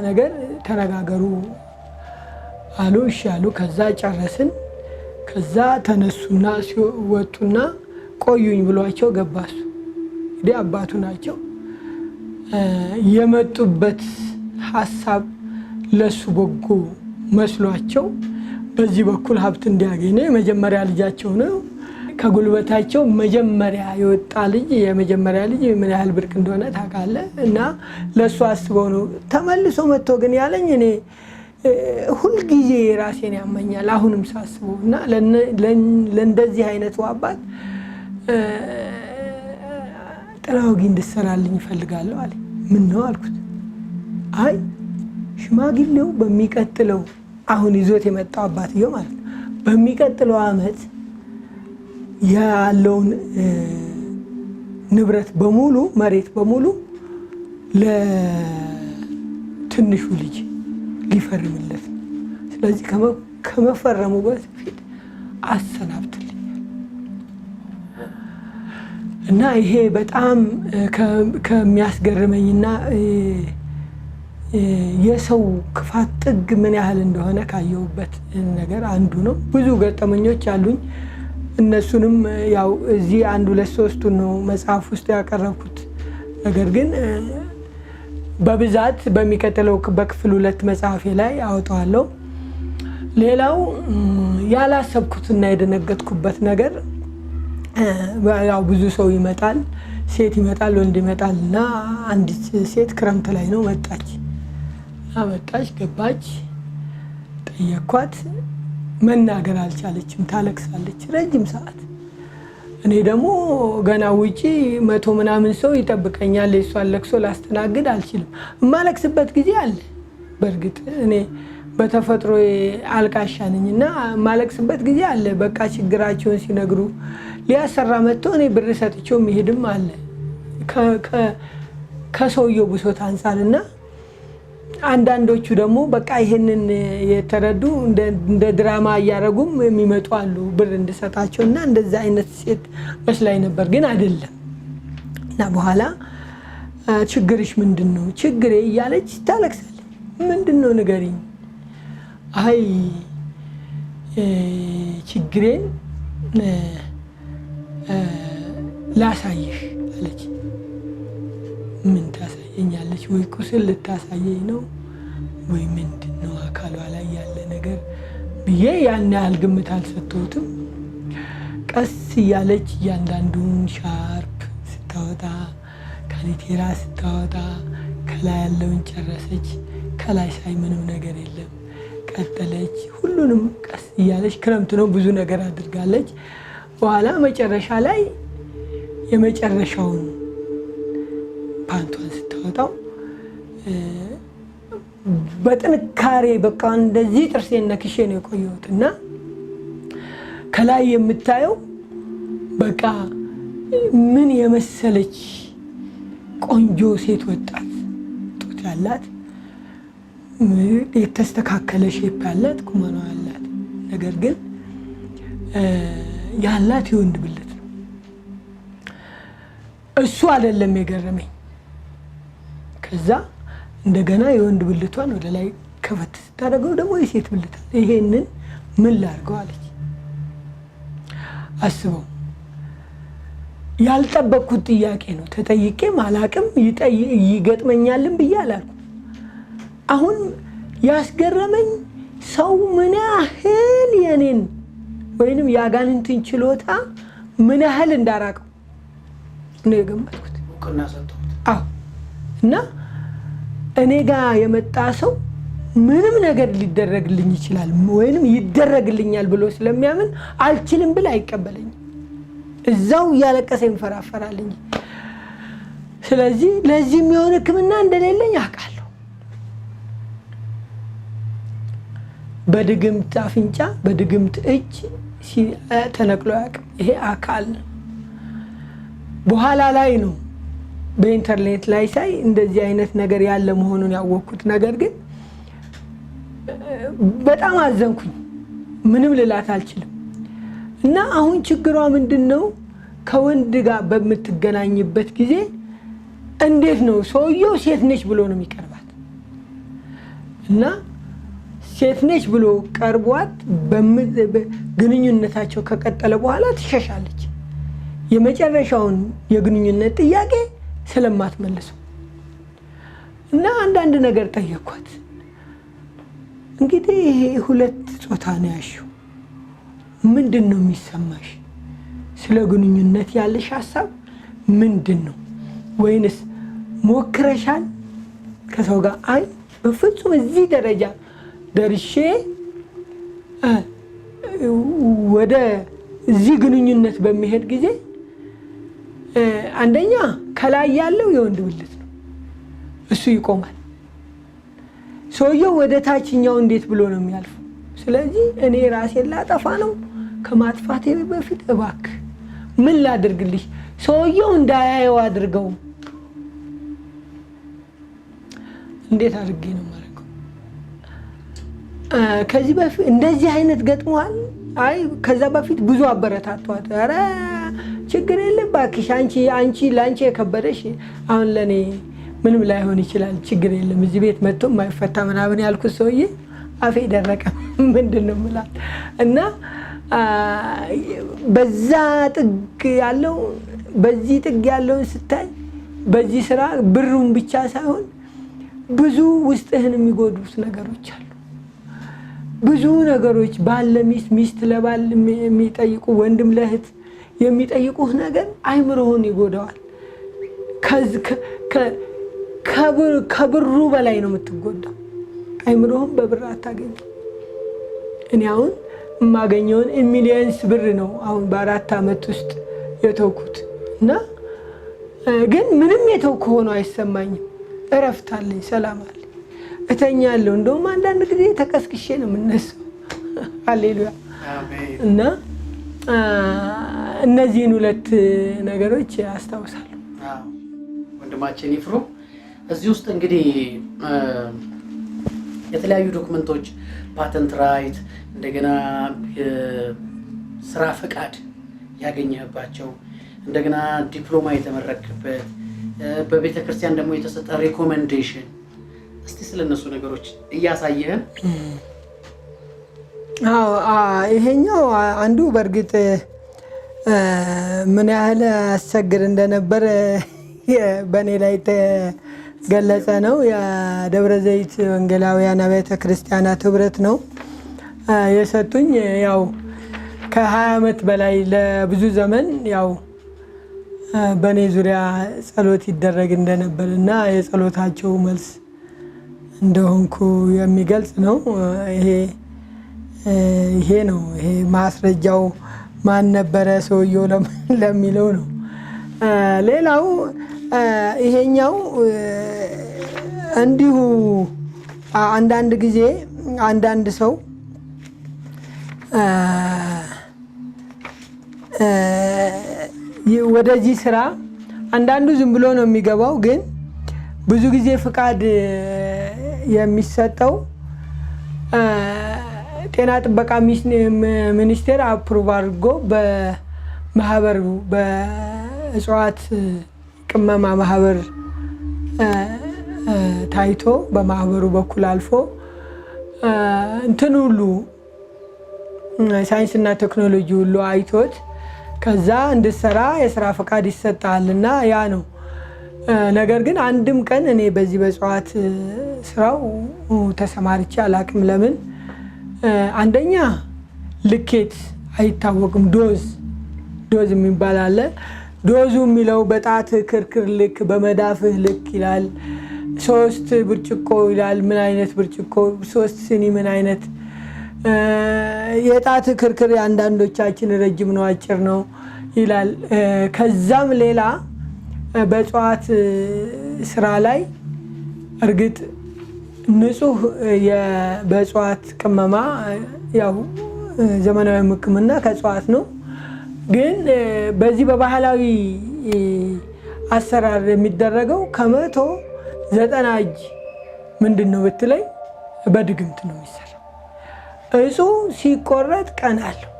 ነገር ተነጋገሩ አሉ። እሺ አሉ። ከዛ ጨረስን። ከዛ ተነሱና ሲወጡና ቆዩኝ ብሏቸው ገባሱ። እንግዲህ አባቱ ናቸው። የመጡበት ሀሳብ ለሱ በጎ መስሏቸው በዚህ በኩል ሀብት እንዲያገኝ ነው። የመጀመሪያ ልጃቸው ነው። ከጉልበታቸው መጀመሪያ የወጣ ልጅ የመጀመሪያ ልጅ ምን ያህል ብርቅ እንደሆነ ታውቃለህ። እና ለሱ አስበው ነው ተመልሶ መጥቶ ግን ያለኝ እኔ ሁልጊዜ ራሴን ያመኛል አሁንም ሳስበው እና ለእንደዚህ አይነቱ አባት ጥላውጊ እንድሰራልኝ እፈልጋለሁ አለ። ምን ነው አልኩት። አይ ሽማግሌው በሚቀጥለው አሁን ይዞት የመጣው አባትየው ማለት ነው በሚቀጥለው አመት ያለውን ንብረት በሙሉ መሬት በሙሉ ለትንሹ ልጅ ሊፈርምለት። ስለዚህ ከመፈረሙ በፊት አሰናብትልኛል እና ይሄ በጣም ከሚያስገርመኝና የሰው ክፋት ጥግ ምን ያህል እንደሆነ ካየሁበት ነገር አንዱ ነው። ብዙ ገጠመኞች አሉኝ። እነሱንም ያው እዚህ 1-2-3 ነው መጽሐፍ ውስጥ ያቀረብኩት። ነገር ግን በብዛት በሚቀጥለው በክፍል 2 መጽሐፌ ላይ አወጣዋለሁ። ሌላው ያላሰብኩትና የደነገጥኩበት ነገር ያው ብዙ ሰው ይመጣል፣ ሴት ይመጣል፣ ወንድ ይመጣል እና አንዲት ሴት ክረምት ላይ ነው መጣች። ገባች፣ ጠየኳት። መናገር አልቻለችም፣ ታለቅሳለች ረጅም ሰዓት። እኔ ደግሞ ገና ውጪ 100 ምናምን ሰው ይጠብቀኛል። የሷን ለቅሶ ላስተናግድ አልችልም። የማለቅስበት ጊዜ አለ። በእርግጥ እኔ በተፈጥሮ አልቃሻ ነኝና የማለቅስበት ጊዜ አለ። በቃ ችግራቸውን ሲነግሩ ሊያሰራ መጥቶ እኔ ብር ሰጥቼው የሚሄድም አለ ከሰውየው ብሶት አንጻርና አንዳንዶቹ ደግሞ በቃ ይሄንን የተረዱ እንደ ድራማ እያደረጉም የሚመጡ አሉ ብር እንድሰጣቸው እና እንደዛ አይነት ሴት መስላኝ ነበር፣ ግን አይደለም። እና በኋላ ችግርሽ ምንድን ነው? ችግሬ እያለች ታለቅሳለች። ምንድን ነው ንገሪኝ። አይ ችግሬን ላሳይሽ አለች። ምን ታሳየኛለች? ወይ ቁስል ልታሳየኝ ነው ወይ ምንድን ነው አካሏ ላይ ያለ ነገር ብዬ ያን ያህል ግምት አልሰጠሁትም። ቀስ እያለች እያንዳንዱን ሻርፕ ስታወጣ ካኒቴራ ስታወጣ ከላይ ያለውን ጨረሰች። ከላይ ሳይ ምንም ነገር የለም። ቀጠለች። ሁሉንም ቀስ እያለች ክረምት ነው ብዙ ነገር አድርጋለች። በኋላ መጨረሻ ላይ የመጨረሻውን ፓንቷን ስታወጣው በጥንካሬ በቃ እንደዚህ ጥርሴን ነክሼ ነው የቆየሁት እና ከላይ የምታየው በቃ ምን የመሰለች ቆንጆ ሴት ወጣት ጡት ያላት የተስተካከለ ሼፕ ያላት ቁመኗ ያላት ነገር ግን ያላት የወንድ ብልት ነው። እሱ አይደለም የገረመኝ። ከዛ እንደገና የወንድ ብልቷን ወደ ላይ ከፈት ስታደርገው ደግሞ የሴት ብልት አለ። ይሄንን ምን ላድርገው አለች። አስበው፣ ያልጠበቅኩት ጥያቄ ነው። ተጠይቄም አላቅም ይገጥመኛልም ብዬ አላልኩም። አሁን ያስገረመኝ ሰው ምን ያህል የኔን ወይንም የአጋንንትን ችሎታ ምን ያህል እንዳራቀው ነው የገመትኩት።
እውቅና ሰጥቶት
አዎ። እና እኔ ጋር የመጣ ሰው ምንም ነገር ሊደረግልኝ ይችላል ወይንም ይደረግልኛል ብሎ ስለሚያምን አልችልም ብል አይቀበለኝም። እዛው እያለቀሰ ይንፈራፈራልኝ። ስለዚህ ለዚህ የሚሆን ሕክምና እንደሌለኝ አውቃለሁ። በድግምት አፍንጫ በድግምት እጅ ተነቅሎ ያውቅም። ይሄ አካል ነው። በኋላ ላይ ነው በኢንተርኔት ላይ ሳይ እንደዚህ አይነት ነገር ያለ መሆኑን ያወቅኩት። ነገር ግን በጣም አዘንኩኝ። ምንም ልላት አልችልም። እና አሁን ችግሯ ምንድነው? ከወንድ ጋር በምትገናኝበት ጊዜ እንዴት ነው ሰውየው ሴት ነች ብሎ ነው የሚቀርባት እና ሴት ነች ብሎ ቀርቧት ግንኙነታቸው ከቀጠለ በኋላ ትሸሻለች። የመጨረሻውን የግንኙነት ጥያቄ ስለማትመልሱ እና አንዳንድ ነገር ጠየኳት። እንግዲህ ይሄ ሁለት ጾታ ነው ያልሽው፣ ምንድን ነው የሚሰማሽ? ስለ ግንኙነት ያለሽ ሀሳብ ምንድን ነው? ወይንስ ሞክረሻል ከሰው ጋር? አይ በፍጹም እዚህ ደረጃ ደርሼ ወደ እዚህ ግንኙነት በሚሄድ ጊዜ አንደኛ ከላይ ያለው የወንድ ብልት ነው፣ እሱ ይቆማል። ሰውየው ወደ ታችኛው እንዴት ብሎ ነው የሚያልፈው? ስለዚህ እኔ ራሴን ላጠፋ ነው። ከማጥፋቴ በፊት እባክህ ምን ላድርግልሽ? ሰውየው እንዳያየው አድርገው። እንዴት አድርጌ ነው ማድረገው? ከዚህ በፊት እንደዚህ አይነት ገጥሟል? አይ ከዛ በፊት ብዙ አበረታቷት። ኧረ ችግር የለም እባክሽ፣ አንቺ ላንቺ የከበደሽ አሁን ለኔ ምንም ላይሆን ይችላል፣ ችግር የለም እዚህ ቤት መጥቶ የማይፈታ ምናምን ያልኩት ሰውዬ አፌ ደረቀ። ምንድን ነው የምላት? እና በዛ ጥግ ያለው በዚህ ጥግ ያለውን ስታይ በዚህ ስራ ብሩን ብቻ ሳይሆን ብዙ ውስጥህን የሚጎዱት ነገሮች አሉ። ብዙ ነገሮች ባል ለሚስት፣ ሚስት ለባል የሚጠይቁ፣ ወንድም ለእህት የሚጠይቁህ ነገር አይምሮህን ይጎዳዋል። ከብሩ በላይ ነው የምትጎዳው። አይምሮህን በብር አታገኝ። እኔ አሁን የማገኘውን ሚሊየንስ ብር ነው አሁን በ4 ዓመት ውስጥ የተውኩት እና ግን ምንም የተውኩ ሆኖ አይሰማኝም። እረፍት አለኝ፣ ሰላም አለኝ፣ እተኛለሁ። እንደውም አንዳንድ ጊዜ ተቀስቅሼ ነው የምነሳው። ሃሌሉያ። እና እነዚህን ሁለት ነገሮች አስታውሳለሁ።
ወንድማችን ይፍሩ እዚህ ውስጥ እንግዲህ የተለያዩ ዶክመንቶች፣ ፓተንት ራይት፣ እንደገና ስራ ፈቃድ ያገኘህባቸው፣ እንደገና ዲፕሎማ የተመረቅበት፣ በቤተ ክርስቲያን ደግሞ የተሰጠ ሪኮሜንዴሽን፣ እስቲ ስለነሱ ነገሮች እያሳየህን።
ይሄኛው አንዱ በእርግጥ ምን ያህል አስቸግር እንደነበር በእኔ ላይ ገለጸ ነው። የደብረ ዘይት ወንጌላውያን አብያተ ክርስቲያናት ህብረት ነው የሰጡኝ። ያው ከ20 ዓመት በላይ ለብዙ ዘመን ያው በእኔ ዙሪያ ጸሎት ይደረግ እንደነበር እና የጸሎታቸው መልስ እንደሆንኩ የሚገልጽ ነው። ይሄ ነው። ይሄ ማስረጃው ማን ነበረ ሰውየው ለሚለው ነው። ሌላው ይሄኛው እንዲሁ አንዳንድ ጊዜ አንዳንድ ሰው ወደዚህ ስራ አንዳንዱ ዝም ብሎ ነው የሚገባው። ግን ብዙ ጊዜ ፍቃድ የሚሰጠው ጤና ጥበቃ ሚኒስቴር አፕሩቭ አድርጎ በማህበሩ በእጽዋት ቅመማ ማህበር ታይቶ በማህበሩ በኩል አልፎ እንትን ሁሉ ሳይንስና ቴክኖሎጂ ሁሉ አይቶት ከዛ እንድሰራ የስራ ፈቃድ ይሰጣልና ያ ነው። ነገር ግን አንድም ቀን እኔ በዚህ በእጽዋት ስራው ተሰማርቼ አላቅም። ለምን? አንደኛ ልኬት አይታወቅም። ዶዝ የሚባል አለ። ዶዙ የሚለው በጣት ክርክር ልክ በመዳፍህ ልክ ይላል። 3 ብርጭቆ ይላል። ምን አይነት ብርጭቆ? 3 ሲኒ ምን አይነት? የጣት ክርክር የአንዳንዶቻችን ረጅም ነው አጭር ነው ይላል። ከዛም ሌላ በእጽዋት ስራ ላይ እርግጥ ንጹህ በእጽዋት ቅመማ ያው ዘመናዊ ሕክምና ከእጽዋት ነው። ግን በዚህ በባህላዊ አሰራር የሚደረገው ከ190 እጅ ምንድን ነው ብትለኝ በድግምት ነው የሚሰራ። እጹ ሲቆረጥ ቀን አለው።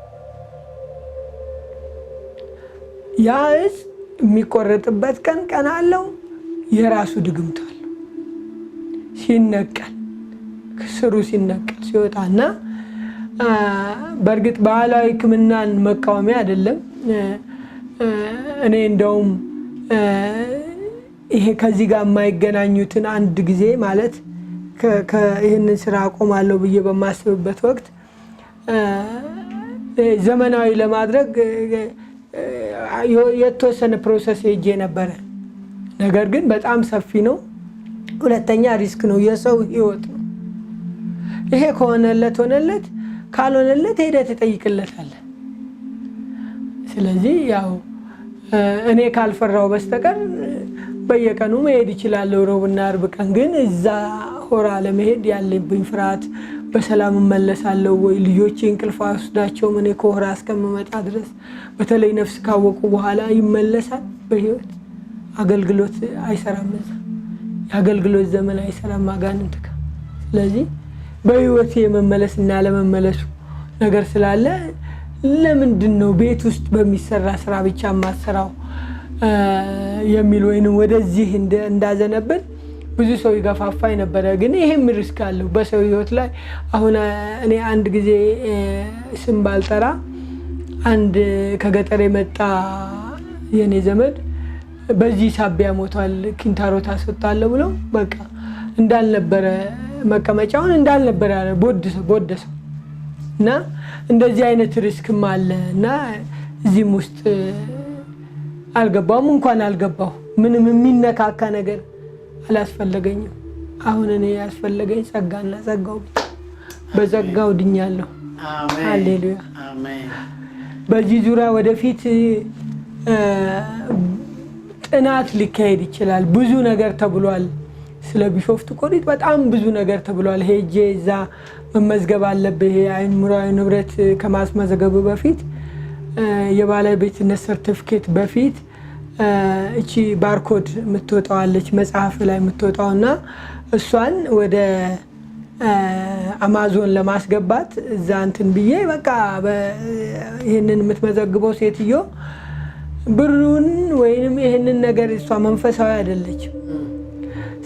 ያ እጽ የሚቆረጥበት ቀን አለው። የራሱ ድግምት አለው። ሲነቀል ስሩ ሲነቀል ሲወጣና በእርግጥ ባህላዊ ሕክምናን መቃወሚያ አይደለም። እኔ እንደውም ይሄ ከዚህ ጋር የማይገናኙትን አንድ ጊዜ ማለት ይህንን ስራ አቆማለሁ ብዬ በማስብበት ወቅት ዘመናዊ ለማድረግ የተወሰነ ፕሮሰስ ሄጄ ነበረ። ነገር ግን በጣም ሰፊ ነው። ሁለተኛ ሪስክ ነው፣ የሰው ህይወት ነው። ይሄ ከሆነለት ሆነለት፣ ካልሆነለት ሄደህ ትጠይቅለታለህ። ስለዚህ ያው እኔ ካልፈራው በስተቀር በየቀኑ መሄድ ይችላለሁ፣ ሮብና አርብ ቀን። ግን እዛ ሆራ ለመሄድ ያለብኝ ፍርሃት፣ በሰላም እመለሳለሁ ወይ ልጆቼ እንቅልፍ ወስዳቸው እኔ ከሆራ እስከምመጣ ድረስ፣ በተለይ ነፍስ ካወቁ በኋላ ይመለሳል በህይወት አገልግሎት አይሰራም። እዛ የአገልግሎት ዘመን አይሰራም አጋንንት ጋር። ስለዚህ በህይወት የመመለስና ለመመለሱ ነገር ስላለ ለምንድን ነው ቤት ውስጥ በሚሰራ ስራ ብቻ ማሰራው የሚል ወይንም ወደዚህ እንዳዘነብል ብዙ ሰው ይገፋፋኝ ነበረ። ግን ይሄም ሪስክ አለው በሰው ህይወት ላይ። አሁን እኔ አንድ ጊዜ ስም ባልጠራ አንድ ከገጠር የመጣ የኔ ዘመድ በዚህ ሳቢያ ሞቷል፣ ኪንታሮት አስወጣለሁ ብሎ በቃ እንዳልነበረ መቀመጫውን እንዳልነበረ ያለ ቦደሰው እና እንደዚህ አይነት ሪስክም አለ እና እዚህም ውስጥ አልገባውም። እንኳን አልገባው ምንም የሚነካካ ነገር አላስፈለገኝም። አሁን እኔ ያስፈለገኝ ጸጋና ጸጋው ብቻ። በጸጋው ድኛለሁ።
አሜን
ሃሌሉያ
አሜን።
በዚህ ዙሪያ ወደፊት ጥናት ሊካሄድ ይችላል። ብዙ ነገር ተብሏል። ስለ ቢሾፍቱ ኮሪት በጣም ብዙ ነገር ተብሏል። ሄጄ እዛ መመዝገብ አለብህ። አእምሯዊ ንብረት ከማስመዘገቡ በፊት የባለቤትነት ሰርቲፊኬት በፊት እቺ ባርኮድ የምትወጣዋለች መጽሐፍ ላይ የምትወጣውና እሷን ወደ አማዞን ለማስገባት እዛ እንትን ብዬ በቃ ይሄንን የምትመዘግበው ሴትዮ ብሩን ወይንም ይሄንን ነገር እሷ መንፈሳዊ አይደለችም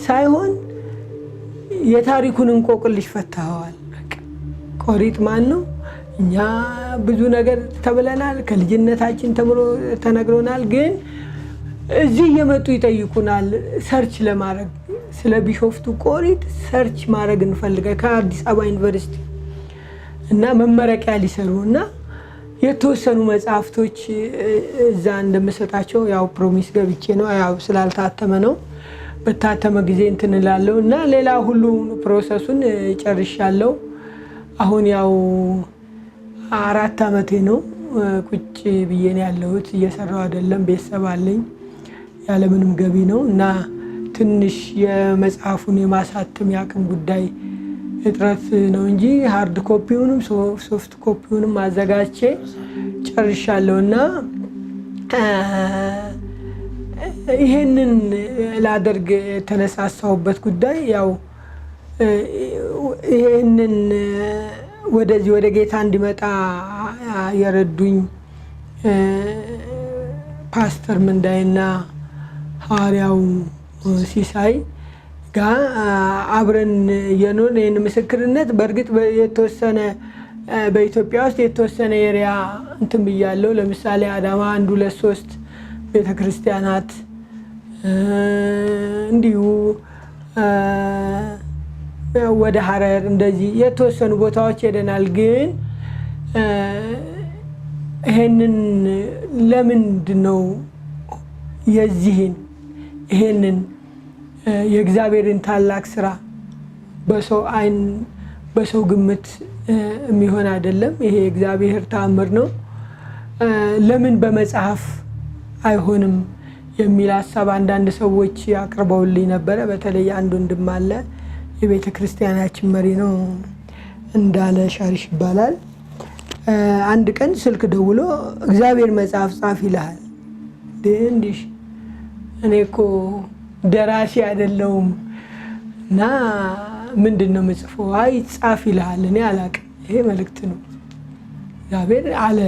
ሳይሆን የታሪኩን እንቆቅልሽ ፈታዋል። በቃ ቆሪጥ ማን ነው? እኛ ብዙ ነገር ተብለናል፣ ከልጅነታችን ተብሎ ተነግሮናል። ግን እዚህ እየመጡ ይጠይቁናል ሰርች ለማድረግ ስለ ቢሾፍቱ ቆሪጥ ሰርች ማድረግ እንፈልጋለን ከአዲስ አበባ ዩኒቨርሲቲ እና መመረቂያ ሊሰሩ እና የተወሰኑ መጽሐፍቶች እዛ እንደምሰጣቸው ያው ፕሮሚስ ገብቼ ነው፣ ያው ስላልታተመ ነው። በታተመ ጊዜ እንትን እላለሁ እና ሌላ ሁሉ ፕሮሰሱን ጨርሻለሁ። አሁን ያው 4 ዓመቴ ነው ቁጭ ብዬ ነው ያለሁት። እየሰራሁ አይደለም። ቤተሰብ አለኝ ያለምንም ገቢ ነው እና ትንሽ የመጽሐፉን የማሳተም ያቅም ጉዳይ እጥረት ነው እንጂ ሃርድ ኮፒውንም ሶፍት ኮፒውንም አዘጋጅቼ ጨርሻለሁ እና ይሄንን ላደርግ የተነሳሳሁበት ጉዳይ ያው ይሄንን ወደዚህ ወደ ጌታ እንዲመጣ የረዱኝ ፓስተር ምንዳይና ሐዋርያው ሲሳይ ጋር አብረን የኖርን ይህን ምስክርነት በእርግጥ የተወሰነ በኢትዮጵያ ውስጥ የተወሰነ ኤሪያ እንትን ብያለሁ። ለምሳሌ አዳማ 1 2 3 ቤተክርስቲያናት እንዲሁ ወደ ሐረር እንደዚህ የተወሰኑ ቦታዎች ሄደናል። ግን ይሄንን ለምንድን ነው ይሄንን የእግዚአብሔርን ታላቅ ስራ በሰው አይን በሰው ግምት የሚሆን አይደለም። ይሄ የእግዚአብሔር ተአምር ነው። ለምን በመጽሐፍ አይሆንም የሚል ሀሳብ አንዳንድ ሰዎች አቅርበውልኝ ነበረ። በተለይ አንድ ወንድም አለ፣ የቤተ ክርስቲያናችን መሪ ነው፣ እንዳለ ሻሪሽ ይባላል። አንድ ቀን ስልክ ደውሎ እግዚአብሔር መጽሐፍ ጻፍ ይልሃል። እንዲሽ እኔ እኮ ደራሲ አይደለሁም እና ምንድን ነው የምጽፈው? አይ ጻፍ ይልሃል። እኔ አላቅም፣ ይሄ መልእክት ነው እግዚአብሔር አለ።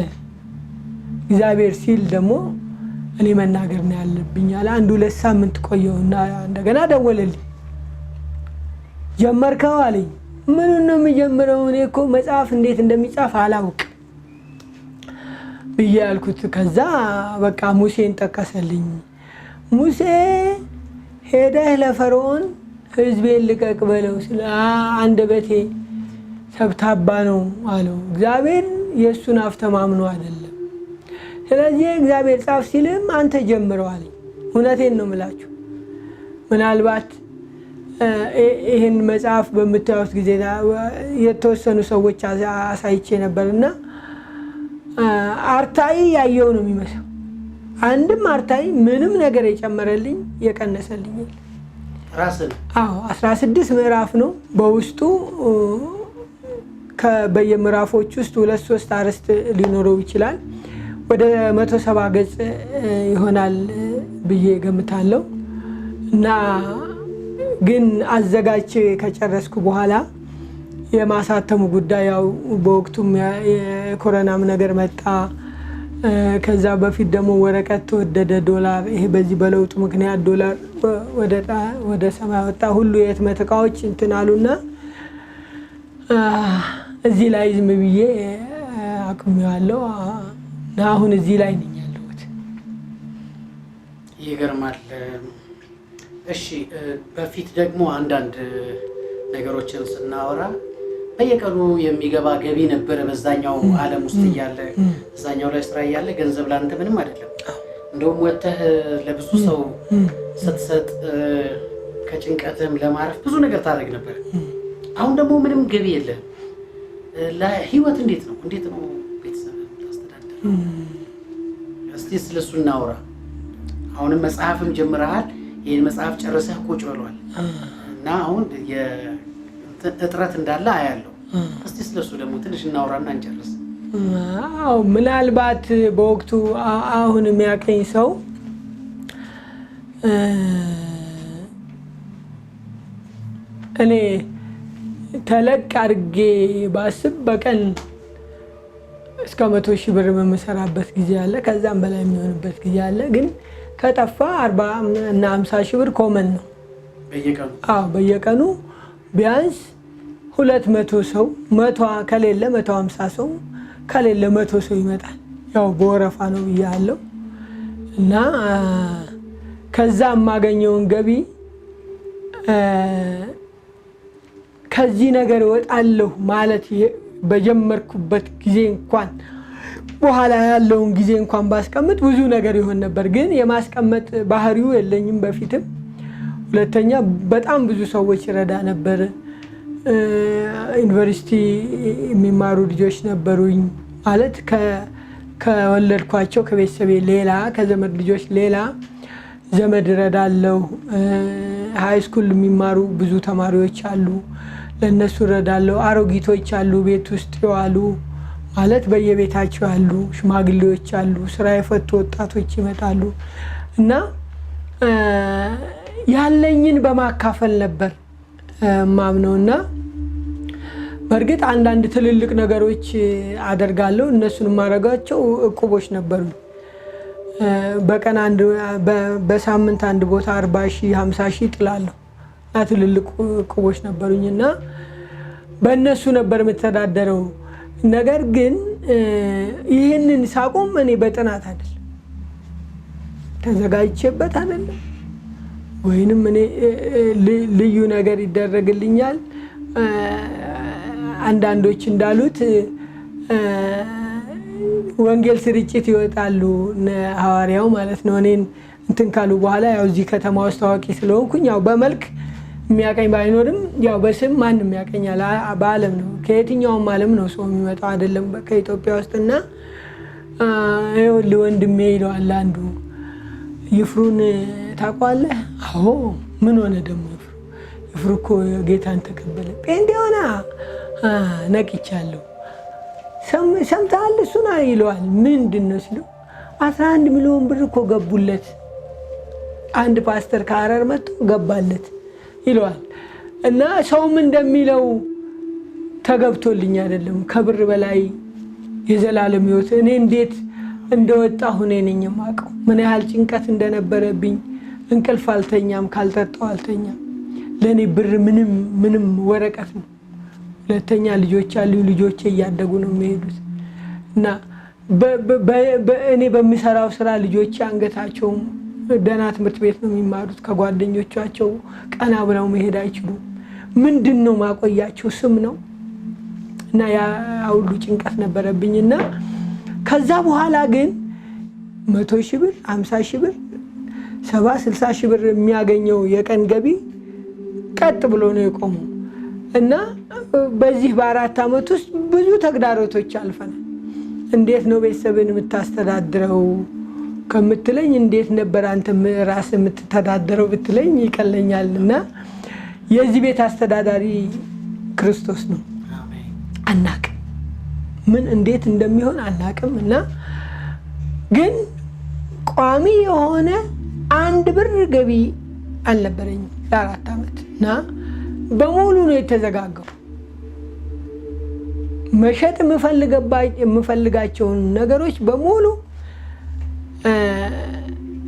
እግዚአብሔር ሲል ደግሞ እኔ መናገር ነው ያለብኝ አለ። 1 2 ሳምንት ቆየውና እንደገና ደወለልኝ። ጀመርከው አለኝ። ምን ነው የምጀምረው? እኔ እኮ መጽሐፍ እንዴት እንደሚጻፍ አላውቅ ብዬ ያልኩት። ከዛ በቃ ሙሴን ጠቀሰልኝ። ሙሴ ሄደህ ለፈርዖን ሕዝቤን ልቀቅ በለው ስለ አንደበቴ ሰብታባ ነው አለው። እግዚአብሔር የእሱን አፍ ተማምኖ አይደለም። ስለዚህ እግዚአብሔር ጻፍ ሲልም አንተ ጀምረው አለኝ። እውነቴን ነው የምላችሁ። ምናልባት ይህን መጽሐፍ በምታዩት ጊዜ የተወሰኑ ሰዎች አሳይቼ ነበርና አርታይ ያየው ነው የሚመስለው። አንድም አርታይ ምንም ነገር የጨመረልኝ የቀነሰልኝ
ራስን
16 ምዕራፍ ነው በውስጡ። በየምዕራፎች ውስጥ 2 3 አርዕስት ሊኖረው ይችላል። ወደ 170 ገጽ ይሆናል ብዬ ገምታለሁ። እና ግን አዘጋጅ ከጨረስኩ በኋላ የማሳተሙ ጉዳይ ያው በወቅቱም የኮሮናም ነገር መጣ። ከዛ በፊት ደግሞ ወረቀት ተወደደ፣ ዶላር ይሄ በዚህ በለውጡ ምክንያት ዶላር ወደ ሰማይ ወጣ። ሁሉ የህትመት እቃዎች እንትን አሉና እዚህ ላይ ዝም ብዬ አቁሜዋለሁ እና አሁን እዚህ ላይ ነኝ ያለሁት።
ይገርማል። እሺ፣ በፊት ደግሞ አንዳንድ ነገሮችን ስናወራ በየቀኑ የሚገባ ገቢ ነበረ። በዛኛው ዓለም ውስጥ እያለ በዛኛው ላይ ስራ እያለ ገንዘብ ላንተ ምንም አይደለም። እንደውም ወጥተህ ለብዙ ሰው ስትሰጥ ከጭንቀትም ለማረፍ ብዙ ነገር ታደርግ ነበር። አሁን ደግሞ ምንም ገቢ የለም። ለህይወት እንዴት ነው ቤተሰብ ታስተዳድር? እስቲ ስለሱ እናውራ። አሁንም መጽሐፍም ጀምረሃል። ይህን መጽሐፍ ጨርሰህ ቁጭ ብሏል እና አሁን እጥረት እንዳለ አያለው። እስቲ ስለሱ ደግሞ ትንሽ እናውራና እንጨርስ።
አዎ፣ ምናልባት በወቅቱ አሁን የሚያቀኝ ሰው እኔ ተለቅ አድርጌ ባስብ በቀን እስከ 100,000 ብር የምሰራበት ጊዜ አለ። ከዛም በላይ የሚሆንበት ጊዜ አለ። ግን ከጠፋ 40 እና 50,000 ብር ኮመን ነው
በየቀኑ።
አዎ፣ በየቀኑ ቢያንስ 200 ሰው ከሌለ 150 ሰው ከሌለ 100 ሰው ይመጣል። ያው በወረፋ ነው ብያለሁ። እና ከዛ የማገኘውን ገቢ ከዚህ ነገር እወጣለሁ ማለት በጀመርኩበት ጊዜ እንኳን በኋላ ያለውን ጊዜ እንኳን ባስቀምጥ ብዙ ነገር ይሆን ነበር። ግን የማስቀመጥ ባህሪው የለኝም በፊትም። ሁለተኛ በጣም ብዙ ሰዎች ይረዳ ነበር። ዩኒቨርሲቲ የሚማሩ ልጆች ነበሩኝ ማለት ከወለድኳቸው ከቤተሰቤ ሌላ ከዘመድ ልጆች ሌላ ዘመድ እረዳለሁ። ሃይ ስኩል የሚማሩ ብዙ ተማሪዎች አሉ፣ ለነሱ እረዳለሁ። አሮጊቶች አሉ፣ ቤት ውስጥ ይዋሉ ማለት በየቤታቸው ያሉ ሽማግሌዎች አሉ፣ ስራ የፈቱ ወጣቶች ይመጣሉ እና ያለኝን በማካፈል ነበር ማምነውና በእርግጥ አንዳንድ ትልልቅ ነገሮች አደርጋለሁ። እነሱን ማረጋቸው እቁቦች ነበሩ። በቀን በሳምንት አንድ ቦታ 40,000 50,000 ጥላለሁ። ትልልቅ እቁቦች ነበሩኝና በእነሱ ነበር የምተዳደረው። ነገር ግን ይህንን ሳቆም እኔ በጥናት አይደለም ተዘጋጅቼበት አይደለም ወይንም እኔ ልዩ ነገር ይደረግልኛል አንዳንዶች እንዳሉት ወንጌል ስርጭት ይወጣሉ ሐዋርያው ማለት ነው። እኔን እንትን ካሉ በኋላ ያው እዚህ ከተማ ውስጥ ታዋቂ ስለሆንኩኝ ያው በመልክ የሚያቀኝ ባይኖርም ያው በስም ማንም ያቀኛል። በዓለም ነው ከየትኛውም ዓለም ነው ሰው የሚመጣው አይደለም ከኢትዮጵያ ውስጥና ይኸውልህ ወንድሜ ይለዋል አንዱ። ይፍሩን ታውቀዋለህ? አዎ። ምን ሆነ ደግሞ ይፍሩ እኮ ጌታን ተቀበለ ጴንጤ ሆነ ነቅቻለሁ። ሰምተሃል እሱን ይለዋል። ምንድን ነው ሲለው 11 ሚሊዮን ብር እኮ ገቡለት፣ አንድ ፓስተር ከሐረር መጥቶ ገባለት ይለዋል። እና ሰውም እንደሚለው ተገብቶልኝ አይደለም ከብር በላይ የዘላለም ሕይወት እኔ እንዴት እንደወጣሁ እኔ ነኝ የማውቀው። ምን ያህል ጭንቀት እንደነበረብኝ እንቅልፍ አልተኛም፣ ካልጠጣው አልተኛም። ለእኔ ብር ምንም ወረቀት ነው። ሁለተኛ ልጆች አሉ፣ ልጆቼ እያደጉ ነው የሚሄዱት እና እኔ በሚሰራው ስራ ልጆቼ አንገታቸውም ደህና ትምህርት ቤት ነው የሚማሩት። ከጓደኞቻቸው ቀና ብለው መሄድ አይችሉም። ምንድን ነው ማቆያቸው? ስም ነው እና ያ ሁሉ ጭንቀት ነበረብኝና ከዛ በኋላ ግን 100,000 ብር 50,000 ብር 70-60,000 ብር የሚያገኘው የቀን ገቢ ቀጥ ብሎ ነው የቆመው እና በዚህ በ4 ዓመት ውስጥ ብዙ ተግዳሮቶች አልፈናል። እንዴት ነው ቤተሰብን የምታስተዳድረው ከምትለኝ እንዴት ነበር አንተ ራስ የምትተዳደረው ብትለኝ ይቀለኛል። እና የዚህ ቤት አስተዳዳሪ ክርስቶስ ነው። አናቅም ምን እንዴት እንደሚሆን አናቅም። እና ግን ቋሚ የሆነ 1 ብር ገቢ አልነበረኝም ለ4 ዓመት እና በሙሉ ነው የተዘጋገው። መሸጥ የምፈልጋቸውን ነገሮች በሙሉ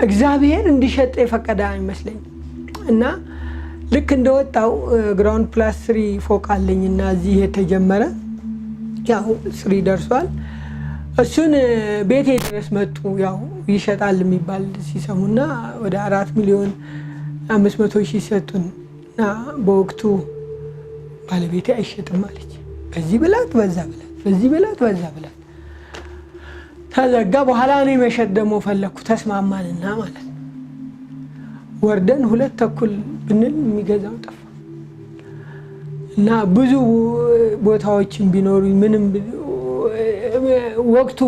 እግዚአብሔር እንዲሸጥ የፈቀደ አይመስለኝም። እና ልክ እንደወጣው ግራውንድ ፕላስ 3 ፎቅ አለኝ እና እዚህ የተጀመረ ያው 3 ደርሷል። እሱን ቤቴ ድረስ መጡ። ያው ይሸጣል የሚባል ሲሰሙና ወደ 4,500,000 ሰጡን እና በወቅቱ ባለቤቴ አይሸጥም አለች። በዚህ ብላት በዛ ብላት፣ በዚህ ብላት በዛ ብላት ተዘጋ። በኋላ እኔ መሸጥ ደግሞ ፈለኩ። ተስማማንና ማለት ነው ወርደን 2 ተኩል ብንል የሚገዛው ጠፋ እና ብዙ ቦታዎችን ቢኖሩኝ ምንም ወቅቱ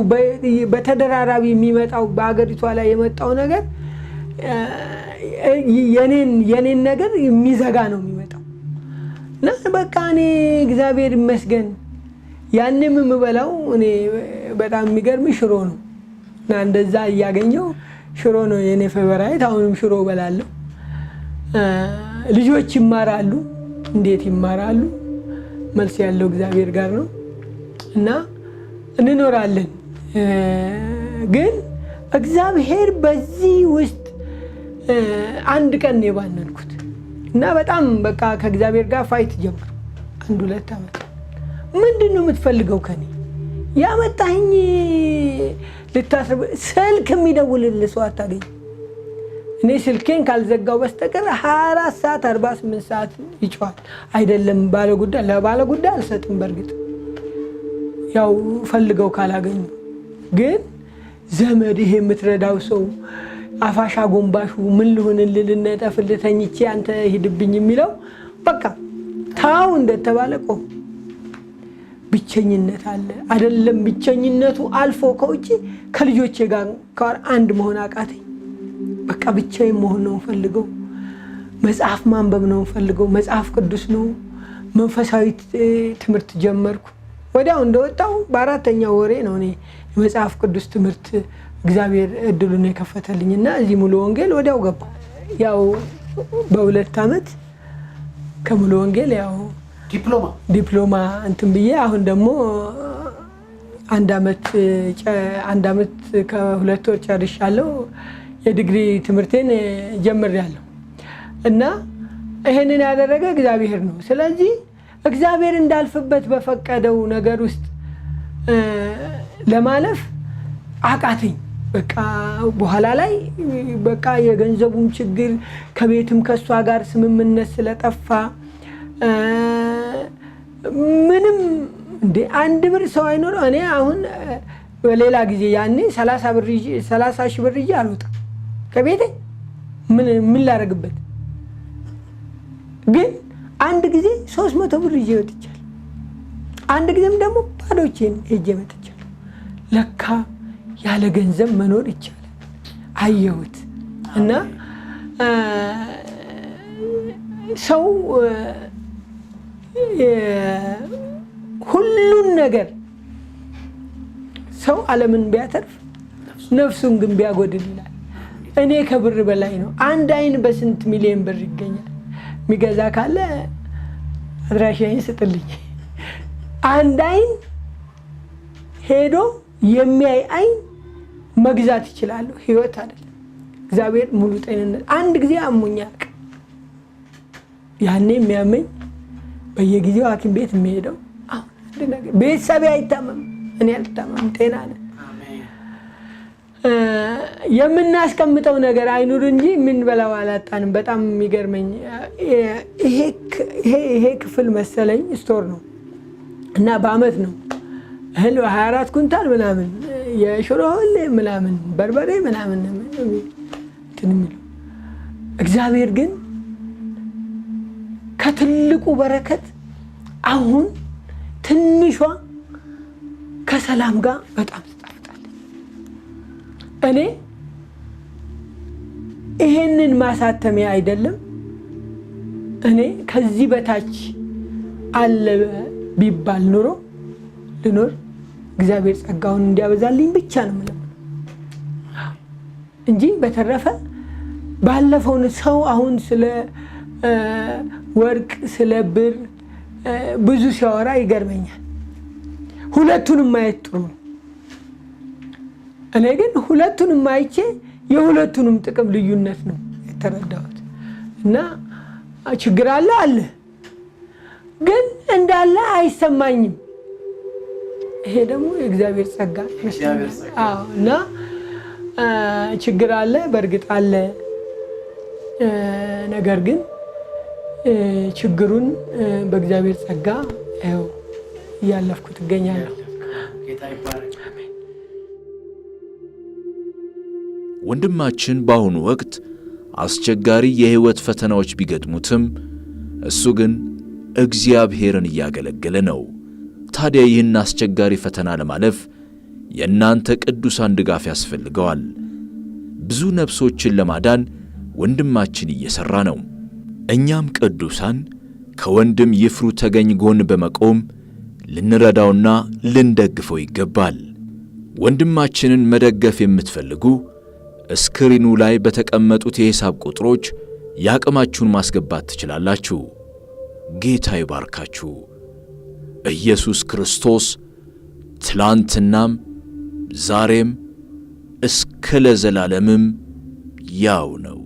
በተደራራቢ የሚመጣው በአገሪቷ ላይ የመጣው ነገር የኔን ነገር የሚዘጋ ነው የሚመጣው እና በቃ እኔ እግዚአብሔር ይመስገን ያንም የምበላው እኔ በጣም የሚገርም ሽሮ ነው እና እንደዛ እያገኘው ሽሮ ነው የኔ ፌቨራይት። አሁንም ሽሮ እበላለሁ። ልጆች ይማራሉ። እንዴት ይማራሉ? መልስ ያለው እግዚአብሔር ጋር ነው እና እንኖራለን። ግን እግዚአብሔር በዚህ ውስጥ አንድ ቀን ነው የባነንኩት እና በጣም በቃ ከእግዚአብሔር ጋር ፋይት ጀመርኩ። 1-2 ዓመት ምንድን ነው የምትፈልገው ከኔ? ያመጣኝ ልታስብ ስልክ የሚደውልልህ ሰው አታገኝ። እኔ ስልኬን ካልዘጋው በስተቀር 24 ሰዓት 48 ሰዓት ይጮሃል። አይደለም ባለጉዳይ ለባለጉዳይ አልሰጥም። በእርግጥ ያው ፈልገው ካላገኙ ግን ዘመድ ይሄ የምትረዳው ሰው አፋሻ ጎንባሹ ምን ልሁንልህ ልነጠፍልህ ተኝቼ አንተ ሂድብኝ የሚለው በቃ ታው እንደተባለ ቆም። ብቸኝነት አለ አይደለም? ብቸኝነቱ አልፎ ከውጪ ከልጆቼ ጋር አንድ መሆን አቃተኝ። በቃ ብቻዬን መሆን ነው ፈልገው። መጽሐፍ ማንበብ ነው ፈልገው። መጽሐፍ ቅዱስ ነው። መንፈሳዊ ትምህርት ጀመርኩ። ወዲያው እንደወጣው በአራተኛው ወሬ ነው እኔ የመጽሐፍ ቅዱስ ትምህርት እግዚአብሔር እድሉን የከፈተልኝና እዚህ ሙሉ ወንጌል ወዲያው ገባ። ያው በ2 ዓመት ከሙሉ ወንጌል ያው ዲፕሎማ እንትን ብዬ አሁን ደግሞ 1 ዓመት ከ2 ወር ጨርሻለሁ። የዲግሪ ትምህርቴን ጀምሬያለሁ እና ይሄንን ያደረገ እግዚአብሔር ነው። ስለዚህ እግዚአብሔር እንዳልፍበት በፈቀደው ነገር ውስጥ ለማለፍ አቃተኝ። በቃ በኋላ ላይ በቃ የገንዘቡም ችግር ከቤትም ከሷ ጋር ስምምነት ስለጠፋ ምንም እንደ 1 ብር ሰው አይኖረው። እኔ አሁን በሌላ ጊዜ ያኔ 30 ሺህ ብር ይዤ አልወጣም ከቤቴ ምን ላደርግበት። ግን አንድ ጊዜ 300 ብር ይዤ ወጥቻለሁ። አንድ ጊዜም ደግሞ ባዶቼን ሄጄ መጥቻለሁ። ለካ ያለ ገንዘብ መኖር ይቻላል አየሁት። እና ሰው ሁሉን ነገር ሰው ዓለምን ቢያተርፍ ነፍሱን ግን ቢያጎድል ይላል። እኔ ከብር በላይ ነው። አንድ አይን በስንት ሚሊዮን ብር ይገኛል? የሚገዛ ካለ አድራሻዬን ስጥልኝ። አንድ አይን ሄዶ የሚያይ አይን መግዛት ይችላል። ህይወት አይደለም። እግዚአብሔር ሙሉ ጤንነት። አንድ ጊዜ አሞኛል። ያኔ የሚያመኝ በየጊዜው ሐኪም ቤት የሚሄደው አሁን አንድ ነገር ቤተሰቤ አይታመም፣ እኔ አልታመም፣ ጤና ነኝ። የምናስቀምጠው ነገር አይኑር እንጂ ምን በላው አላጣንም። በጣም የሚገርመኝ ይሄ ክፍል መሰለኝ ስቶር ነው እና በአመት ነው እህል 24 ኩንታል ምናምን የሽሮ እህል ምናምን በርበሬ ምናምን እንትን የሚለው እግዚአብሔር ግን ከትልቁ በረከት አሁን ትንሿ ከሰላም ጋር በጣም ትጣፍጣለች። እኔ ይሄንን ማሳተሚያ አይደለም እኔ ከዚህ በታች አለ ቢባል ኑሮ ልኖር እግዚአብሔር ጸጋውን እንዲያበዛልኝ ብቻ ነው ማለት እንጂ በተረፈ ባለፈው ሰው አሁን ስለ ወርቅ ስለ ብር ብዙ ሲያወራ ይገርመኛል። ሁለቱንም ማየት ጥሩ ነው። እኔ ግን ሁለቱንም አይቼ የሁለቱንም ጥቅም ልዩነት ነው የተረዳሁት። እና ችግር አለ ግን እንዳለ አይሰማኝም። ይሄ ደግሞ የእግዚአብሔር ጸጋ ይመስላል። አዎ እና ችግር አለ በእርግጥ አለ። ነገር ግን ችግሩን በእግዚአብሔር ጸጋ ያው እያለፍኩት እገኛለሁ።
ወንድማችን በአሁኑ ወቅት አስቸጋሪ የሕይወት ፈተናዎች ቢገጥሙትም እሱ ግን እግዚአብሔርን እያገለገለ ነው። ታዲያ ይህን አስቸጋሪ ፈተና ለማለፍ የእናንተ ቅዱሳን ድጋፍ ያስፈልገዋል። ብዙ ነፍሶችን ለማዳን ወንድማችን እየሠራ ነው። እኛም ቅዱሳን ከወንድም ይፍሩ ተገኝ ጎን በመቆም ልንረዳውና ልንደግፈው ይገባል። ወንድማችንን መደገፍ የምትፈልጉ እስክሪኑ ላይ በተቀመጡት የሂሳብ ቁጥሮች የአቅማችሁን ማስገባት ትችላላችሁ። ጌታ ይባርካችሁ። ኢየሱስ ክርስቶስ ትላንትናም ዛሬም እስከ ለዘላለምም ያው ነው።